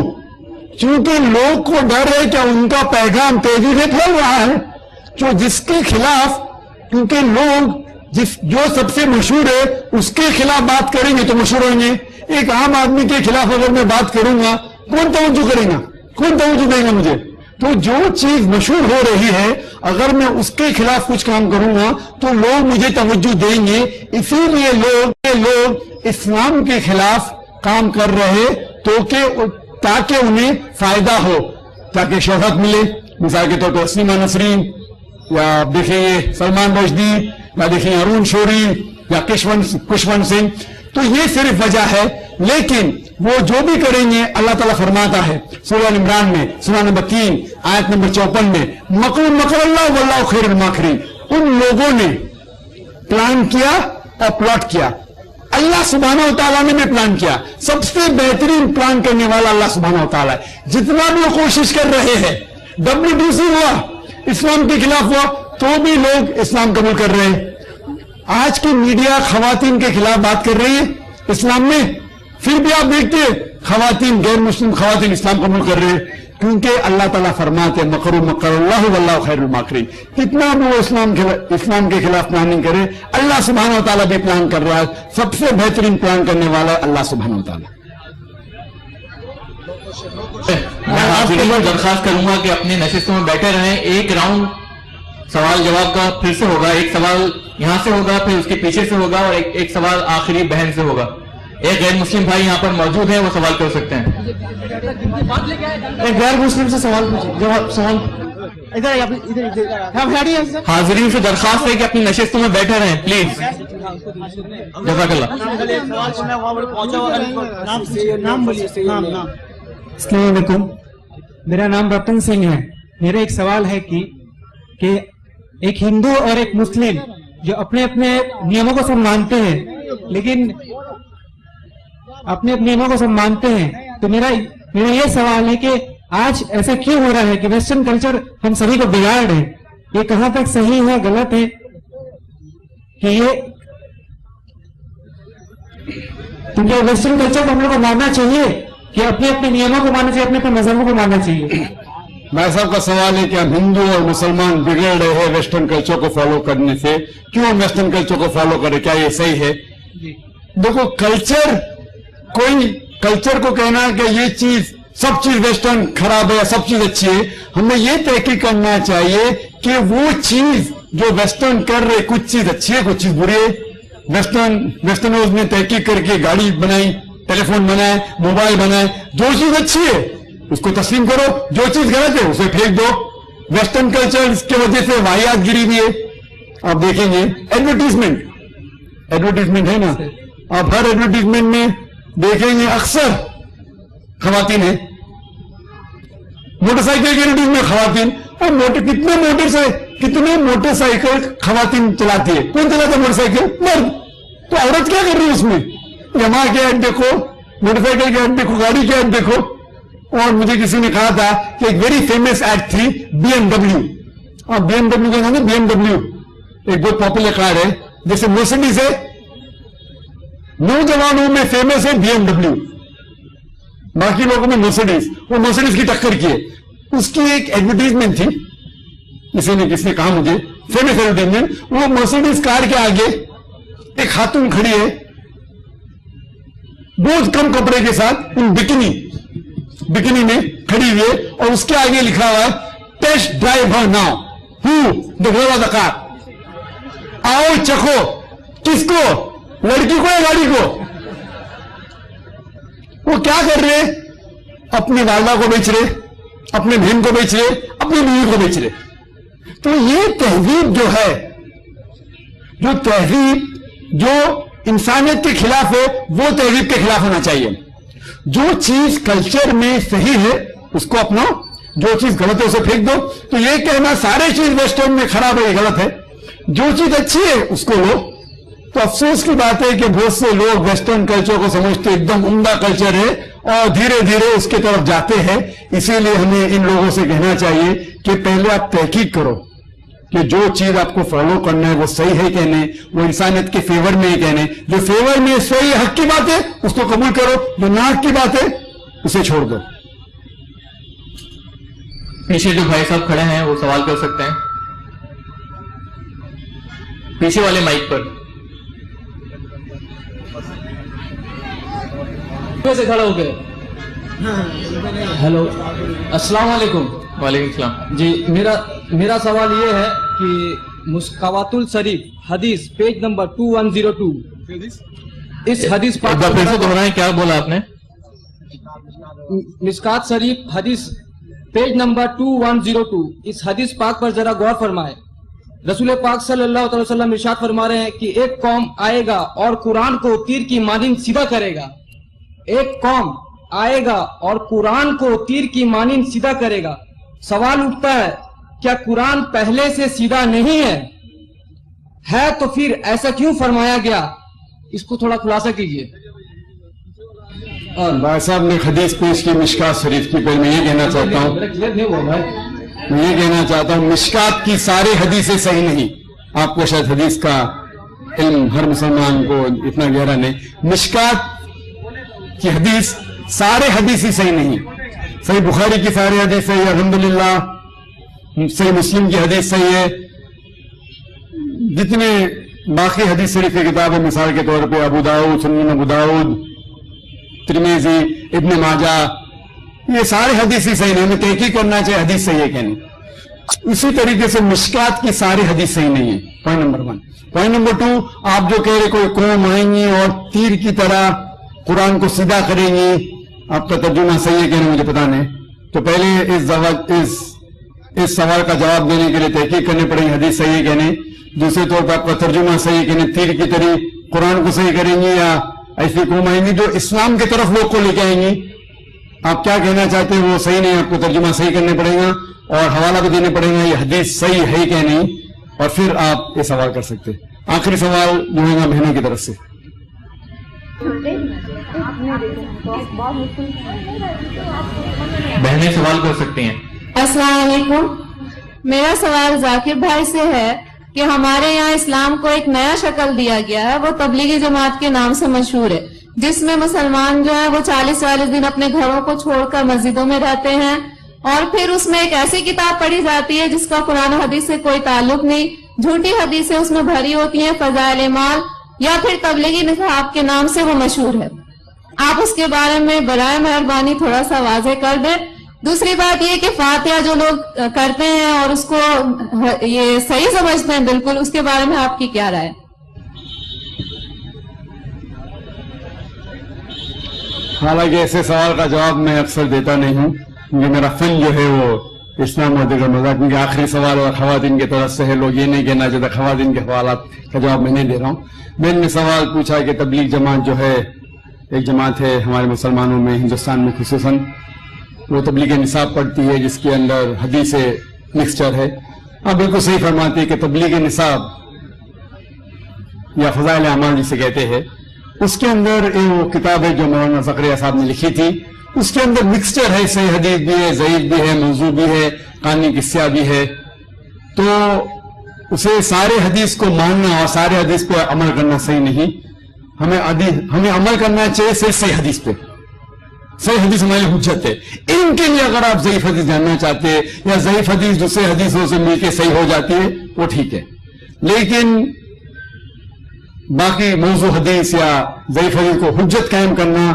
چونکہ لوگ کو ڈر ہے کہ ان کا پیغام تیزی سے پھیل رہا ہے, جو جس کے خلاف, کیونکہ لوگ جو سب سے مشہور ہے اس کے خلاف بات کریں گے تو مشہور ہوں گے. ایک عام آدمی کے خلاف اگر میں بات کروں گا کون توجہ کرے گا, کون توجہ دے گا مجھے؟ تو جو چیز مشہور ہو رہی ہے اگر میں اس کے خلاف کچھ کام کروں گا تو لوگ مجھے توجہ دیں گے. اسی لیے لوگ اسلام کے خلاف کام کر رہے تاکہ انہیں فائدہ ہو, تاکہ شہرت ملے. مثال کے طور پر اسلیمہ نسرین, یا دیکھیں سلمان رشدی, یا دیکھیں ارون شوری, یا کشونت سنگھ. تو یہ صرف وجہ ہے. لیکن وہ جو بھی کریں گے اللہ تعالیٰ فرماتا ہے سورہ عمران میں سورہ نمبر 3 آیت نمبر 54 میں مکر اللہ واللہ خیر الماکرین. ان لوگوں نے پلان کیا اور پلاٹ کیا, اللہ سبحانہ و تعالیٰ نے بھی پلان کیا. سب سے بہترین پلان کرنے والا اللہ سبحانہ و تعالیٰ ہے. جتنا بھی وہ کوشش کر رہے ہیں, WTC ہوا اسلام کے خلاف ہوا تو بھی لوگ اسلام قبول کر رہے ہیں. آج کی میڈیا خواتین کے خلاف بات کر رہی ہے اسلام میں, پھر بھی آپ دیکھتے ہیں خواتین, غیر مسلم خواتین اسلام قبول کر رہے ہیں. کیونکہ اللہ تعالیٰ فرماتے ہیں مکر اللہ واللہ خیر الماکرین. کتنا بھی وہ اسلام کے خلاف پلاننگ کرے اللہ سبحانہ و تعالیٰ بھی پلان کر رہا ہے. سب سے بہترین پلان کرنے والا ہے اللہ سبحانہ و تعالیٰ. میں آپ سے درخواست کروں گا کہ اپنی نشستوں میں بیٹھے رہیں. ایک راؤنڈ سوال جواب کا پھر سے ہوگا. ایک سوال یہاں سے ہوگا, پھر اس کے پیچھے سے ہوگا, اور ایک سوال آخری بہن سے ہوگا. ایک غیر مسلم بھائی یہاں پر موجود ہیں, وہ سوال کر سکتے ہیں. ایک غیر مسلم سے سوال حاضرین سے درخواست ہے کہ اپنی نشستوں میں بیٹھے رہیں پلیز. جزاک اللہ. السلام علیکم, میرا نام رتن سنگھ ہے. میرا ایک سوال ہے کہ ایک ہندو اور ایک مسلم جو اپنے اپنے نیموں کو سب مانتے ہیں, لیکن اپنے اپنے نیموں کو سب مانتے ہیں, تو میرا یہ سوال ہے کہ آج ایسا کیوں ہو رہا ہے کہ ویسٹرن کلچر ہم سبھی کو بگاڑ رہے ہیں؟ یہ کہاں تک صحیح ہے, غلط ہے؟ کہ یہ کیونکہ ویسٹرن کلچر کو ہم لوگ کو ماننا چاہیے کہ اپنے اپنے نیموں کو ماننا چاہیے, اپنے اپنے مذہبوں کو ماننا چاہیے. بھائی صاحب کا سوال ہے کہ ہم ہندو اور مسلمان بگڑ رہے ہیں ویسٹرن کلچر کو فالو کرنے سے, کیوں ویسٹرن کلچر کو فالو کرے, کیا یہ صحیح ہے؟ دیکھو کلچر کو کہنا کہ یہ چیز سب چیز ویسٹرن خراب ہے, سب چیز اچھی ہے. ہمیں یہ تحقیق کرنا چاہیے کہ وہ چیز جو ویسٹرن کر رہے کچھ چیز اچھی ہے کچھ چیز بری ہے. ویسٹرن نے تحقیق کر کے گاڑی بنائی, ٹیلی فون بنائے, موبائل بنائے. جو چیز اچھی ہے اس کو تسلیم کرو, جو چیز غلط ہے اسے پھینک دو. ویسٹرن کلچر کی وجہ سے واحد گری بھی ہے. آپ دیکھیں گے ایڈورٹیزمنٹ ہے نا, آپ ہر ایڈورٹیزمنٹ میں دیکھیں گے اکثر خواتین ہیں. موٹر سائیکل کی ایڈورٹیزمنٹ خواتین, اور کتنے موٹر سائیکل خواتین چلاتی ہے. کون چلاتا ہے موٹر سائیکل؟ مرد. تو عورت کیا کر رہی ہے اس میں؟ یما کے ایڈ دیکھو, موٹر سائیکل کے ایڈ دیکھو, گاڑی کے ایڈ دیکھو. اور مجھے کسی نے کہا تھا کہ ایک ویری فیمس ایڈ تھی BMW. اور BMW کا نام ہے BMW, ایک بہت پاپولر کار ہے, جیسے مرسڈیز ہے. نوجوانوں میں فیمس ہے BMW, باقی لوگوں میں مرسڈیز. وہ مرسڈیز کی ٹکر کی ہے. اس کی ایک ایڈورٹیزمنٹ تھی کسی نے کہا مجھے فیمس انجن, وہ مرسیڈیز کار کے آگے ایک خاتون کھڑی ہے بہت کم کپڑے کے ساتھ, بکینی میں کھڑی ہوئی ہے, اور اس کے آگے لکھا ہوا ہے test drive her now the driver of the car. آؤ چکھو. کس کو؟ لڑکی کو یا گاڑی کو؟ وہ کیا کر رہے؟ اپنی والدہ کو بیچ رہے, اپنے بہن کو بیچ رہے, اپنی بیوی کو بیچ رہے. تو یہ تہذیب جو ہے, جو تہذیب جو انسانیت کے خلاف ہے, وہ تہذیب کے خلاف ہونا چاہیے. جو چیز کلچر میں صحیح ہے اس کو اپناؤ, جو چیز غلط ہے اسے پھینک دو. تو یہ کہنا سارے چیز ویسٹرن میں خراب ہے, یہ غلط ہے. جو چیز اچھی ہے اس کو لو. تو افسوس کی بات ہے کہ بہت سے لوگ ویسٹرن کلچر کو سمجھتے ایک دم عمدہ کلچر ہے اور دھیرے دھیرے اس کی طرف جاتے ہیں. اسی لیے ہمیں ان لوگوں سے کہنا چاہیے کہ پہلے آپ تحقیق کرو کہ جو چیز آپ کو فالو کرنا ہے وہ صحیح ہے کہ نہیں, وہ انسانیت کے فیور میں ہے کہ نہیں. جو فیور میں صحیح حق کی بات ہے اس کو قبول کرو, جو نا حق کی بات ہے اسے چھوڑ دو. پیچھے جو بھائی صاحب کھڑے ہیں وہ سوال کر سکتے ہیں, پیچھے والے مائک پر. سے کھڑے ہو گئے. ہیلو, السلام علیکم. وعلیکم السلام. جی میرا سوال یہ ہے کہ مسکوات الشریف حدیث پیج نمبر 2102, اس حدیث پاک پھر سے دہرائیں, کیا بولا آپ نے؟ مسکات شریف حدیث پیج نمبر 2102, اس حدیث پاک پر ذرا غور فرمائے. رسول پاک صلی اللہ علیہ وسلم ارشاد فرما رہے ہیں کہ ایک قوم آئے گا اور قرآن کو تیر کی مانند سیدھا کرے گا. ایک قوم آئے گا اور قرآن کو تیر کی مانند سیدھا کرے گا. سوال اٹھتا ہے, کیا قرآن پہلے سے سیدھا نہیں ہے تو پھر ایسا کیوں فرمایا گیا؟ اس کو تھوڑا خلاصہ کیجئے. بھائی صاحب نے حدیث پیش کی مشکات شریف کی, پہلے میں یہ کہنا چاہتا ہوں مشکات کی ساری حدیثیں صحیح نہیں. آپ کو شاید حدیث کا علم ہر مسلمان کو اتنا گہرا نہیں. مشکات کی حدیث سارے حدیث ہی صحیح نہیں. صحیح بخاری کی ساری حدیث صحیح ہے الحمدللہ, صحیح مسلم کی حدیث صحیح ہے, جتنے باقی حدیث شریف کی کتابیں مثال کے طور پہ ابو داؤد, سنن ابو داؤد, ترمذی, ابن ماجہ, یہ سارے حدیث ہی صحیح نہیں. ہمیں تحقیق کرنا چاہیے حدیث صحیح ہے کہ نہیں. اسی طریقے سے مشکات کی ساری حدیث صحیح نہیں ہے. Point number 1. پوائنٹ نمبر 2, آپ جو کہہ رہے کوئی قوم آئیں گی اور تیر کی طرح قرآن کو سیدھا کریں گی, آپ کا ترجمہ صحیح ہے کہ نہیں مجھے پتا نہیں. تو پہلے اس سوال کا جواب دینے کے لیے تحقیق کرنی پڑے گی حدیث صحیح ہے کہ نہیں. دوسرے طور پر آپ کا ترجمہ صحیح ہے کہ نہیں, تیر کی طرح قرآن کو صحیح کریں گی یا ایسی قوم آئیں گی جو اسلام کی طرف لوگ کو لے کے آئیں گی. آپ کیا کہنا چاہتے ہیں وہ صحیح نہیں, آپ کو ترجمہ صحیح کرنے پڑے گا اور حوالہ بھی دینے پڑے گا یہ حدیث صحیح ہے کہ نہیں, اور پھر آپ یہ سوال کر سکتے. آخری سوال جو ہے گا بہنوں کی طرف سے. بہنیں سوال کر سکتی ہیں. السلام علیکم. میرا سوال ذاکر بھائی سے ہے کہ ہمارے یہاں اسلام کو ایک نیا شکل دیا گیا ہے, وہ تبلیغی جماعت کے نام سے مشہور ہے, جس میں مسلمان جو ہے وہ 40 دن اپنے گھروں کو چھوڑ کر مسجدوں میں رہتے ہیں, اور پھر اس میں ایک ایسی کتاب پڑھی جاتی ہے جس کا قرآن و حدیث سے کوئی تعلق نہیں, جھوٹی حدیثیں اس میں بھری ہوتی ہیں, فضائل مال یا پھر تبلیغی نصاب کے نام سے وہ مشہور ہے. آپ اس کے بارے میں برائے مہربانی تھوڑا سا واضح کر دیں. دوسری بات یہ کہ فاتحہ جو لوگ کرتے ہیں اور اس کو یہ صحیح سمجھتے ہیں بالکل, اس کے بارے میں آپ کی کیا رائے؟ حالانکہ ایسے سوال کا جواب میں اکثر دیتا نہیں ہوں, کیونکہ میرا فن جو ہے وہ اسلام و دیگر مذاق, کیونکہ آخری سوال اور خواتین کی طرف سے ہے, لوگ یہ نہیں کہنا چاہتے خواتین کے حوالات کا جواب میں نہیں دے رہا ہوں. میں نے سوال پوچھا کہ تبلیغ جماعت جو ہے ایک جماعت ہے ہمارے مسلمانوں میں, ہندوستان میں خصوصاً, وہ تبلیغ نصاب پڑھتی ہے جس کے اندر حدیث مکسچر ہے. آپ بالکل صحیح فرماتے ہیں کہ تبلیغ نصاب یا فضائل اعمال جسے کہتے ہیں, اس کے اندر وہ کتاب ہے جو مولانا زکریا صاحب نے لکھی تھی, اس کے اندر مکسچر ہے, صحیح حدیث بھی ہے, ضعیف بھی ہے, موضوع بھی ہے, قانونی قصہ بھی ہے. تو اسے سارے حدیث کو ماننا اور سارے حدیث پہ عمل کرنا صحیح نہیں. ہمیں عمل کرنا چاہیے صرف صحیح حدیث پہ. صحیح حدیث ہماری حجت ہے. ان کے لیے اگر آپ ضعیف حدیث جاننا چاہتے ہیں یا ضعیف حدیث دوسرے حدیثوں سے مل کے صحیح ہو جاتی ہے وہ ٹھیک ہے, لیکن باقی موضوع حدیث یا ضعیف حدیث کو حجت قائم کرنا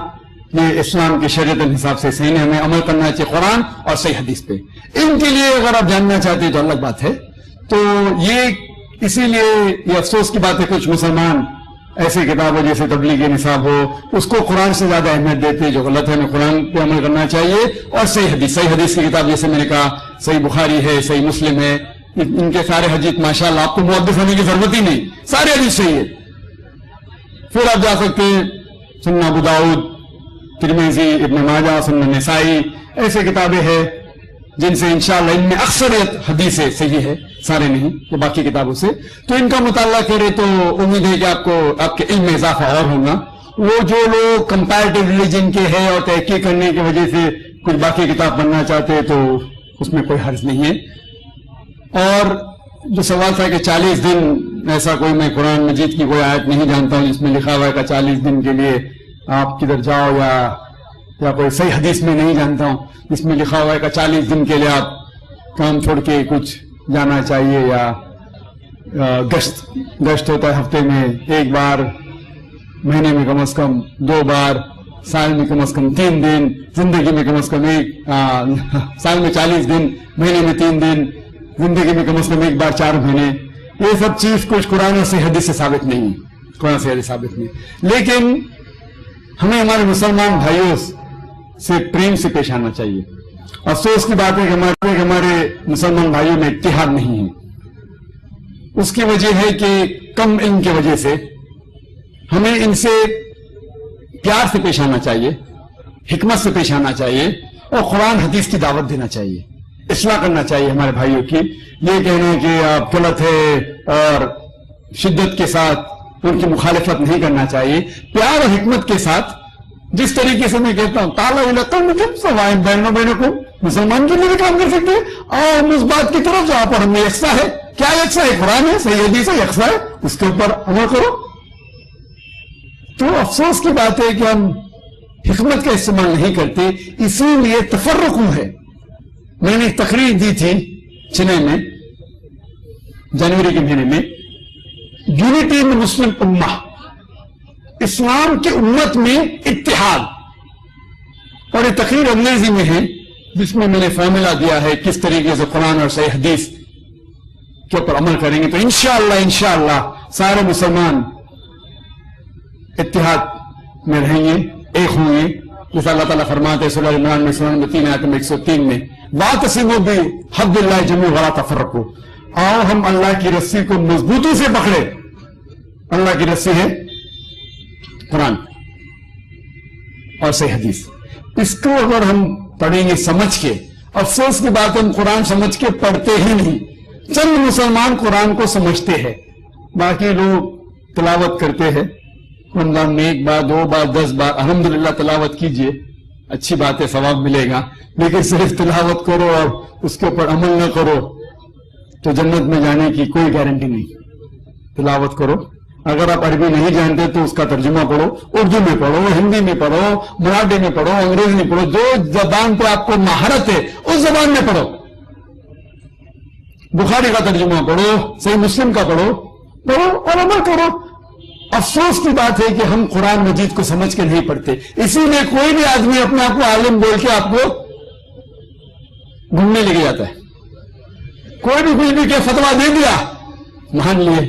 یہ اسلام کی شریعت کے حساب سے صحیح نہیں. ہمیں عمل کرنا چاہیے قرآن اور صحیح حدیث پہ. ان کے لیے اگر آپ جاننا چاہتے ہیں تو الگ بات ہے. تو یہ اسی لیے یہ افسوس کی بات ہے کچھ مسلمان ایسی کتابیں جیسے تبلیغ نصاب ہو اس کو قرآن سے زیادہ اہمیت دیتے ہیں, جو غلط ہے. ہمیں قرآن پہ عمل کرنا چاہیے اور صحیح حدیث کی کتاب جیسے میں نے کہا صحیح بخاری ہے, صحیح مسلم ہے, ان کے سارے حدیث ماشاءاللہ آپ کو محدث ہونے کی ضرورت ہی نہیں, سارے حدیث صحیح ہے. پھر آپ جا سکتے ہیں سنن ابو داؤد, ترمذی, ابن ماجہ, سنن نسائی, ایسے کتابیں ہیں جن سے انشاءاللہ ان میں اکثریت حدیثیں صحیح ہے, سارے نہیں تو باقی کتابوں سے. تو ان کا مطالعہ کرے تو امید ہے کہ آپ کے علم میں اضافہ اور ہوگا. وہ جو لوگ کمپیریٹیو ریلیجن کے ہیں اور تحقیق کرنے کی وجہ سے کچھ باقی کتاب پڑھنا چاہتے ہیں تو اس میں کوئی حرج نہیں ہے. اور جو سوال تھا کہ 40 دن ایسا کوئی, میں قرآن مجید کی کوئی آیت نہیں جانتا ہوں جس میں لکھا ہوا ہے کہ 40 دن کے لیے آپ کدھر جاؤ, یا کوئی صحیح حدیث میں نہیں جانتا ہوں جس میں لکھا ہوا ہے کہ 40 دن کے لیے آپ کام چھوڑ کے کچھ جانا چاہیے, یا گشت ہوتا ہے ہفتے میں 1 بار, مہینے میں کم از کم 2 بار, سال میں کم از کم 3 دن, زندگی میں کم از کم سال میں 40 دن, مہینے میں 3 دن, زندگی میں کم از کم 1 بار 4 مہینے. یہ سب چیز کچھ قرآن سے حدیث سے ثابت نہیں ہے, قرآن سے حدیث ثابت نہیں. لیکن ہمیں ہمارے مسلمان بھائیوں سے پریم سے پیش آنا چاہیے. افسوس کی بات ہے کہ ہمارے مسلمان بھائیوں میں اتحاد نہیں ہے. اس کی وجہ ہے کہ کم علم کی وجہ سے ہمیں ان سے پیار سے پیش آنا چاہیے, حکمت سے پیش آنا چاہیے اور قرآن حدیث کی دعوت دینا چاہیے, اصلاح کرنا چاہیے ہمارے بھائیوں کی. یہ کہنا کہ آپ غلط ہے اور شدت کے ساتھ ان کی مخالفت نہیں کرنا چاہیے. پیار اور حکمت کے ساتھ, جس طریقے سے میں کہتا ہوں مسلمان کے لیے بھی کام کر سکتے ہیں, اور ہم اس بات کی طرف جہاں پر ہم نے یکساں ہے. کیا یکساں ہے؟ قرآن ہے, صحیح حدیث ہے, یکساں ہے, اس کے اوپر عمل کرو. تو افسوس کی بات ہے کہ ہم حکمت کا استعمال نہیں کرتے, اسی لیے تفرق ہے. میں نے ایک تقریر دی تھی چنئی میں جنوری کے مہینے میں, یونٹی میں مسلم امہ, اسلام کی امت میں اتحاد. اور یہ تقریر انگریزی میں ہے جس میں نے فارمولا دیا ہے کس طریقے سے قرآن اور صحیح حدیث کے اوپر عمل کریں گے تو انشاءاللہ سارے مسلمان اتحاد میں رہیں گے, ایک ہوں گے. جیسا اللہ تعالیٰ فرماتے ہیں سورہ عمران میں سورہ 3 آیت میں 103 میں, وَاعْتَصِمُوا بِحَبْلِ اللَّهِ جَمِيعًا وَلَا تَفَرَّقُوا. آؤ ہم اللہ کی رسی کو مضبوطی سے پکڑے. اللہ کی رسی ہے قرآن اور صحیح حدیث. اس کو اگر ہم پڑھیں گے سمجھ کے, افسوس کی بات ہے ہم قرآن سمجھ کے پڑھتے ہی نہیں. چند مسلمان قرآن کو سمجھتے ہیں, باقی لوگ تلاوت کرتے ہیں رمضان میں 1 بار 2 بار 10 بار. الحمدللہ تلاوت کیجئے, اچھی بات ہے, ثواب ملے گا. لیکن صرف تلاوت کرو اور اس کے اوپر عمل نہ کرو تو جنت میں جانے کی کوئی گارنٹی نہیں. تلاوت کرو, اگر آپ عربی نہیں جانتے تو اس کا ترجمہ پڑھو, اردو میں پڑھو, ہندی میں پڑھو, مراٹھی میں پڑھو, انگریزی میں پڑھو, جو زبان پہ آپ کو مہارت ہے اس زبان میں پڑھو. بخاری کا ترجمہ پڑھو, صحیح مسلم کا پڑھو اور عمل کرو. افسوس کی بات ہے کہ ہم قرآن مجید کو سمجھ کے نہیں پڑھتے, اسی لیے کوئی بھی آدمی اپنے آپ کو عالم بول کے آپ کو گھومنے لے کے جاتا ہے. کوئی بھی کچھ بھی کہ فتویٰ دے دیا مان لیے.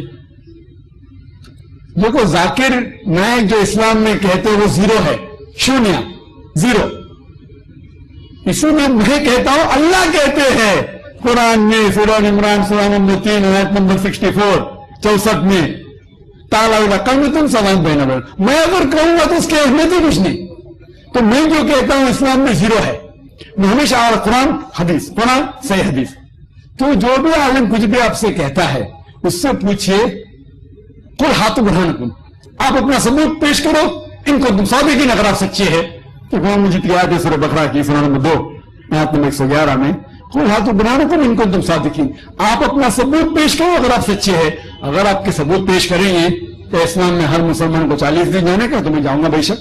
دیکھو ذاکر نائک جو اسلام میں کہتے ہیں وہ 0 ہے, شونیہ 0. اسی میں کہتا ہوں اللہ کہتے ہیں قرآن میں سورہ عمران سورہ نمبر 3 آیت نمبر 64 میں تم سوائن بہنا بہن. میں اگر کہوں گا تو اس کی اہمیت ہی کچھ نہیں. تو میں جو کہتا ہوں اسلام میں 0 ہے. میں ہمیشہ قرآن حدیث, قرآن صحیح حدیث. تو جو بھی عالم کچھ بھی آپ سے کہتا ہے اس سے پوچھئے قل ہاتھوں برہانکم, آپ اپنا ثبوت پیش کرو. ان کو تم صادقین, اگر آپ سچے ہیں تو قرآن مجید کی آیت ہے سورہ بقرہ کی سورہ نمبر 2 آیت نمبر 111 میں, قل ہاتھوں برہانکم ان کو تم صادقین, آپ اپنا ثبوت پیش کرو اگر آپ سچے ہیں. اگر آپ کے ثبوت پیش کریں گے تو اسلام میں ہر مسلمان کو 40 دن جانے کا, تو میں جاؤں گا بے شک.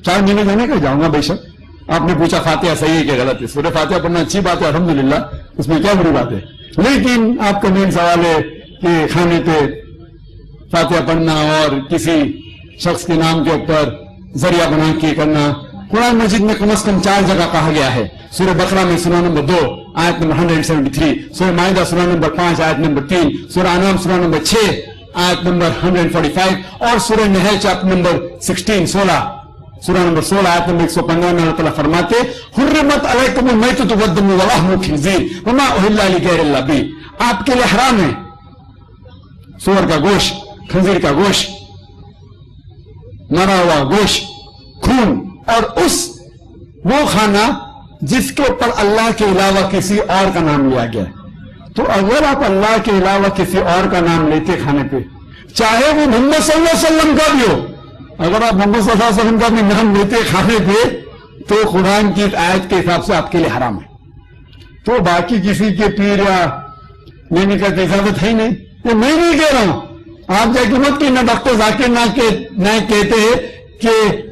4 مہینے جانے کا جاؤں گا بے شک. آپ نے پوچھا فاتحہ صحیح ہے کہ غلط ہے؟ سورہ فاتحہ پڑھنا اچھی بات ہے الحمدللہ، اس میں کیا بری بات ہے، لیکن آپ کا مین سوال ہے کہ کھانے پہ فاتحہ پڑھنا اور کسی شخص کے نام کے اوپر ذریعہ بنا کے کرنا۔ قرآن مجید میں کم از کم 4 جگہ کہا گیا ہے، سورہ بقرہ میں سورہ نمبر 2 آیت نمبر 173، سورہ مائدہ سورہ نمبر 5 آیت نمبر 3، سورہ انعام سورہ نمبر 6 آیت نمبر 145 اور سورہ نحل چیپٹر نمبر 16 سورہ نمبر 16 آیت نمبر 115 میں اللہ تعالیٰ فرماتے حرمت علیکم المیتۃ والدم ولحم الخنزیر وما اہل لغیر اللہ بہ، آپ کے لیے حرام ہے سور کا گوشت، خنزیر کا گوشت، مرا ہوا گوشت، خون، اور وہ کھانا جس کے اوپر اللہ کے علاوہ کسی اور کا نام لیا گیا ہے۔ تو اگر آپ اللہ کے علاوہ کسی اور کا نام لیتے کھانے پہ، چاہے وہ محمد صلی اللہ علیہ وسلم کا بھی ہو، اگر آپ محمد صلی اللہ علیہ وسلم کا بھی نام لیتے کھانے پہ تو قرآن کی آیت کے حساب سے آپ کے لیے حرام ہے۔ تو باقی کسی کے پیر یا لینے کا اجازت ہے ہی نہیں، یہ میں نہیں کہہ رہا ہوں، آپ جا کے مت کہ نہ ڈاکٹر ذاکر نائک کہتے ہیں کہ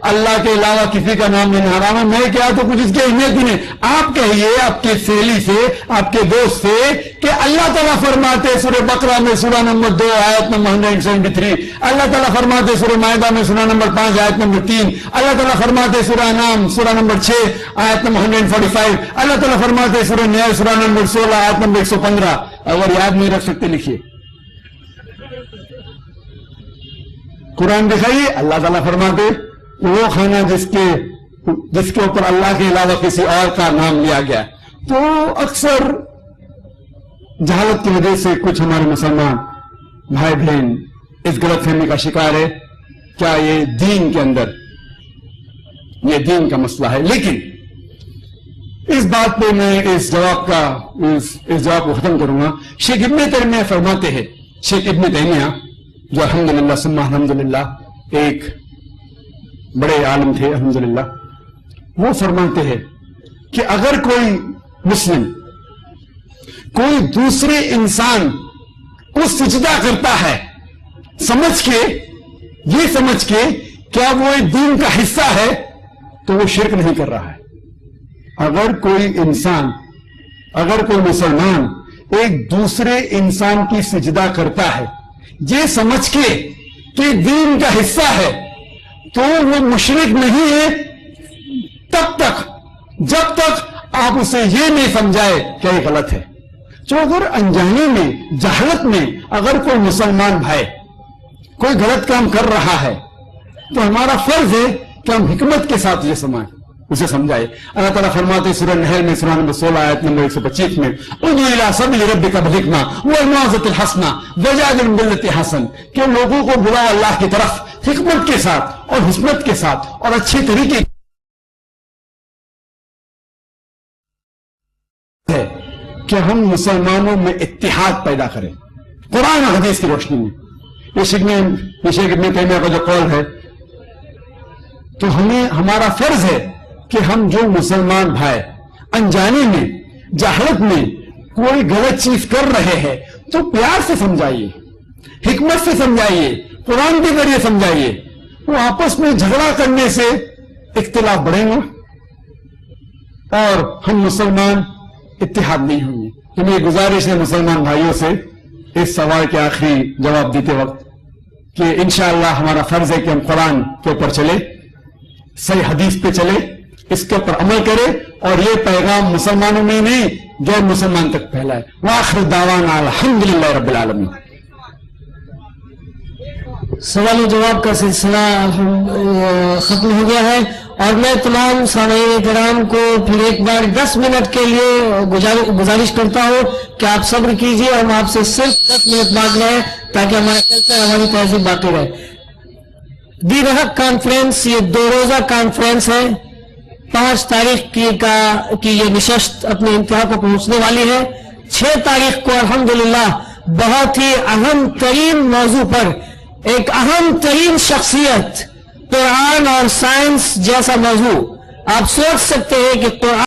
اللہ کے علاوہ کسی کا نام لینا حرام ہے، میں کیا تو کچھ اس کی اہمیت ہی نہیں۔ آپ کہیے آپ کے سہیلی سے، آپ کے دوست سے کہ اللہ تعالیٰ فرماتے سورہ بقرہ میں سورہ نمبر 2 آیت نمبر 173، اللہ تعالیٰ فرماتے سورہ مائدہ میں سورہ نمبر 5 آیت نمبر 3، اللہ تعالیٰ فرماتے سورہ انعام سورہ نمبر 6 آیت نمبر 145، اللہ تعالیٰ فرماتے سورہ نحل سورہ نمبر 16 آیت نمبر 115۔ اگر یاد نہیں رکھ سکتے لکھیے، قرآن دکھائیے، اللہ تعالیٰ فرماتے وہ کھانا جس کے اوپر اللہ کے علاوہ کسی اور کا نام لیا گیا۔ تو اکثر جہالت کی وجہ سے کچھ ہمارے مسلمان بھائی بہن اس غلط فہمی کا شکار ہے، کیا یہ دین کے اندر یہ دین کا مسئلہ ہے؟ لیکن اس بات پہ میں اس جواب کو ختم کروں گا۔ شیخ ابن تیمیہ فرماتے ہیں، شیخ ابن تیمیہ جو الحمدللہ ثم الحمدللہ ایک بڑے عالم تھے الحمدللہ، وہ فرماتے ہیں کہ اگر کوئی مسلم کوئی دوسرے انسان کو سجدہ کرتا ہے یہ سمجھ کے کیا وہ دین کا حصہ ہے، تو وہ شرک نہیں کر رہا ہے۔ اگر کوئی مسلمان ایک دوسرے انسان کی سجدہ کرتا ہے یہ سمجھ کے کہ دین کا حصہ ہے، تو وہ مشرک نہیں ہے جب تک آپ اسے یہ نہیں سمجھائے کہ یہ غلط ہے۔ جو اگر انجانے میں جہالت میں اگر کوئی مسلمان بھائی کوئی غلط کام کر رہا ہے تو ہمارا فرض ہے کہ ہم حکمت کے ساتھ اسے سمجھائے۔ اللہ تعالیٰ فرماتے سورہ نحل میں سورہ نمبر 16 آیت نمبر 125 میں ادعو الی سبیل ربک بالحکمہ والموعظۃ الحسنہ وجادلہم بالتی ہی احسن، کہ لوگوں کو بلاؤ اللہ کی طرف حکمت کے ساتھ اور حکمت کے ساتھ اور اچھے طریقے ہے کہ ہم مسلمانوں میں اتحاد پیدا کریں قرآن اور حدیث کی روشنی میں۔ یہ شیخ ابن تیمیہ کا جو قول ہے، تو ہمارا فرض ہے کہ ہم جو مسلمان بھائی انجانے میں جہالت میں کوئی غلط چیز کر رہے ہیں تو پیار سے سمجھائیے، حکمت سے سمجھائیے، قرآن کے ذریعے سمجھائیے۔ وہ آپس میں جھگڑا کرنے سے اختلاف بڑھیں گا اور ہم مسلمان اتحاد نہیں ہوں گے۔ تو میری گزارش ہے مسلمان بھائیوں سے اس سوال کے آخری جواب دیتے وقت کہ انشاءاللہ ہمارا فرض ہے کہ ہم قرآن کے اوپر چلے، صحیح حدیث پہ چلے، اس کے اوپر عمل کرے اور یہ پیغام مسلمانوں میں نہیں غیر مسلمان تک پھیلائے۔ وآخر دعوانا الحمدللہ رب العالمین۔ سوال و جواب کا سلسلہ ختم ہو گیا ہے اور میں تمام سامعین کرام کو پھر ایک بار 10 منٹ کے لیے گزارش کرتا ہوں کہ آپ صبر کیجئے، ہم آپ سے صرف 10 منٹ مانگ رہے ہیں تاکہ ہمارا کلچر ہماری تہذیب باقی رہے۔ دین حق کانفرنس یہ 2 روزہ کانفرنس ہے، 5 تاریخ کی یہ نشست اپنے انتہا کو پہنچنے والی ہے۔ 6 تاریخ کو الحمدللہ بہت ہی اہم ترین موضوع پر ایک اہم ترین شخصیت، قرآن اور سائنس جیسا موضوع، آپ سوچ سکتے ہیں کہ قرآن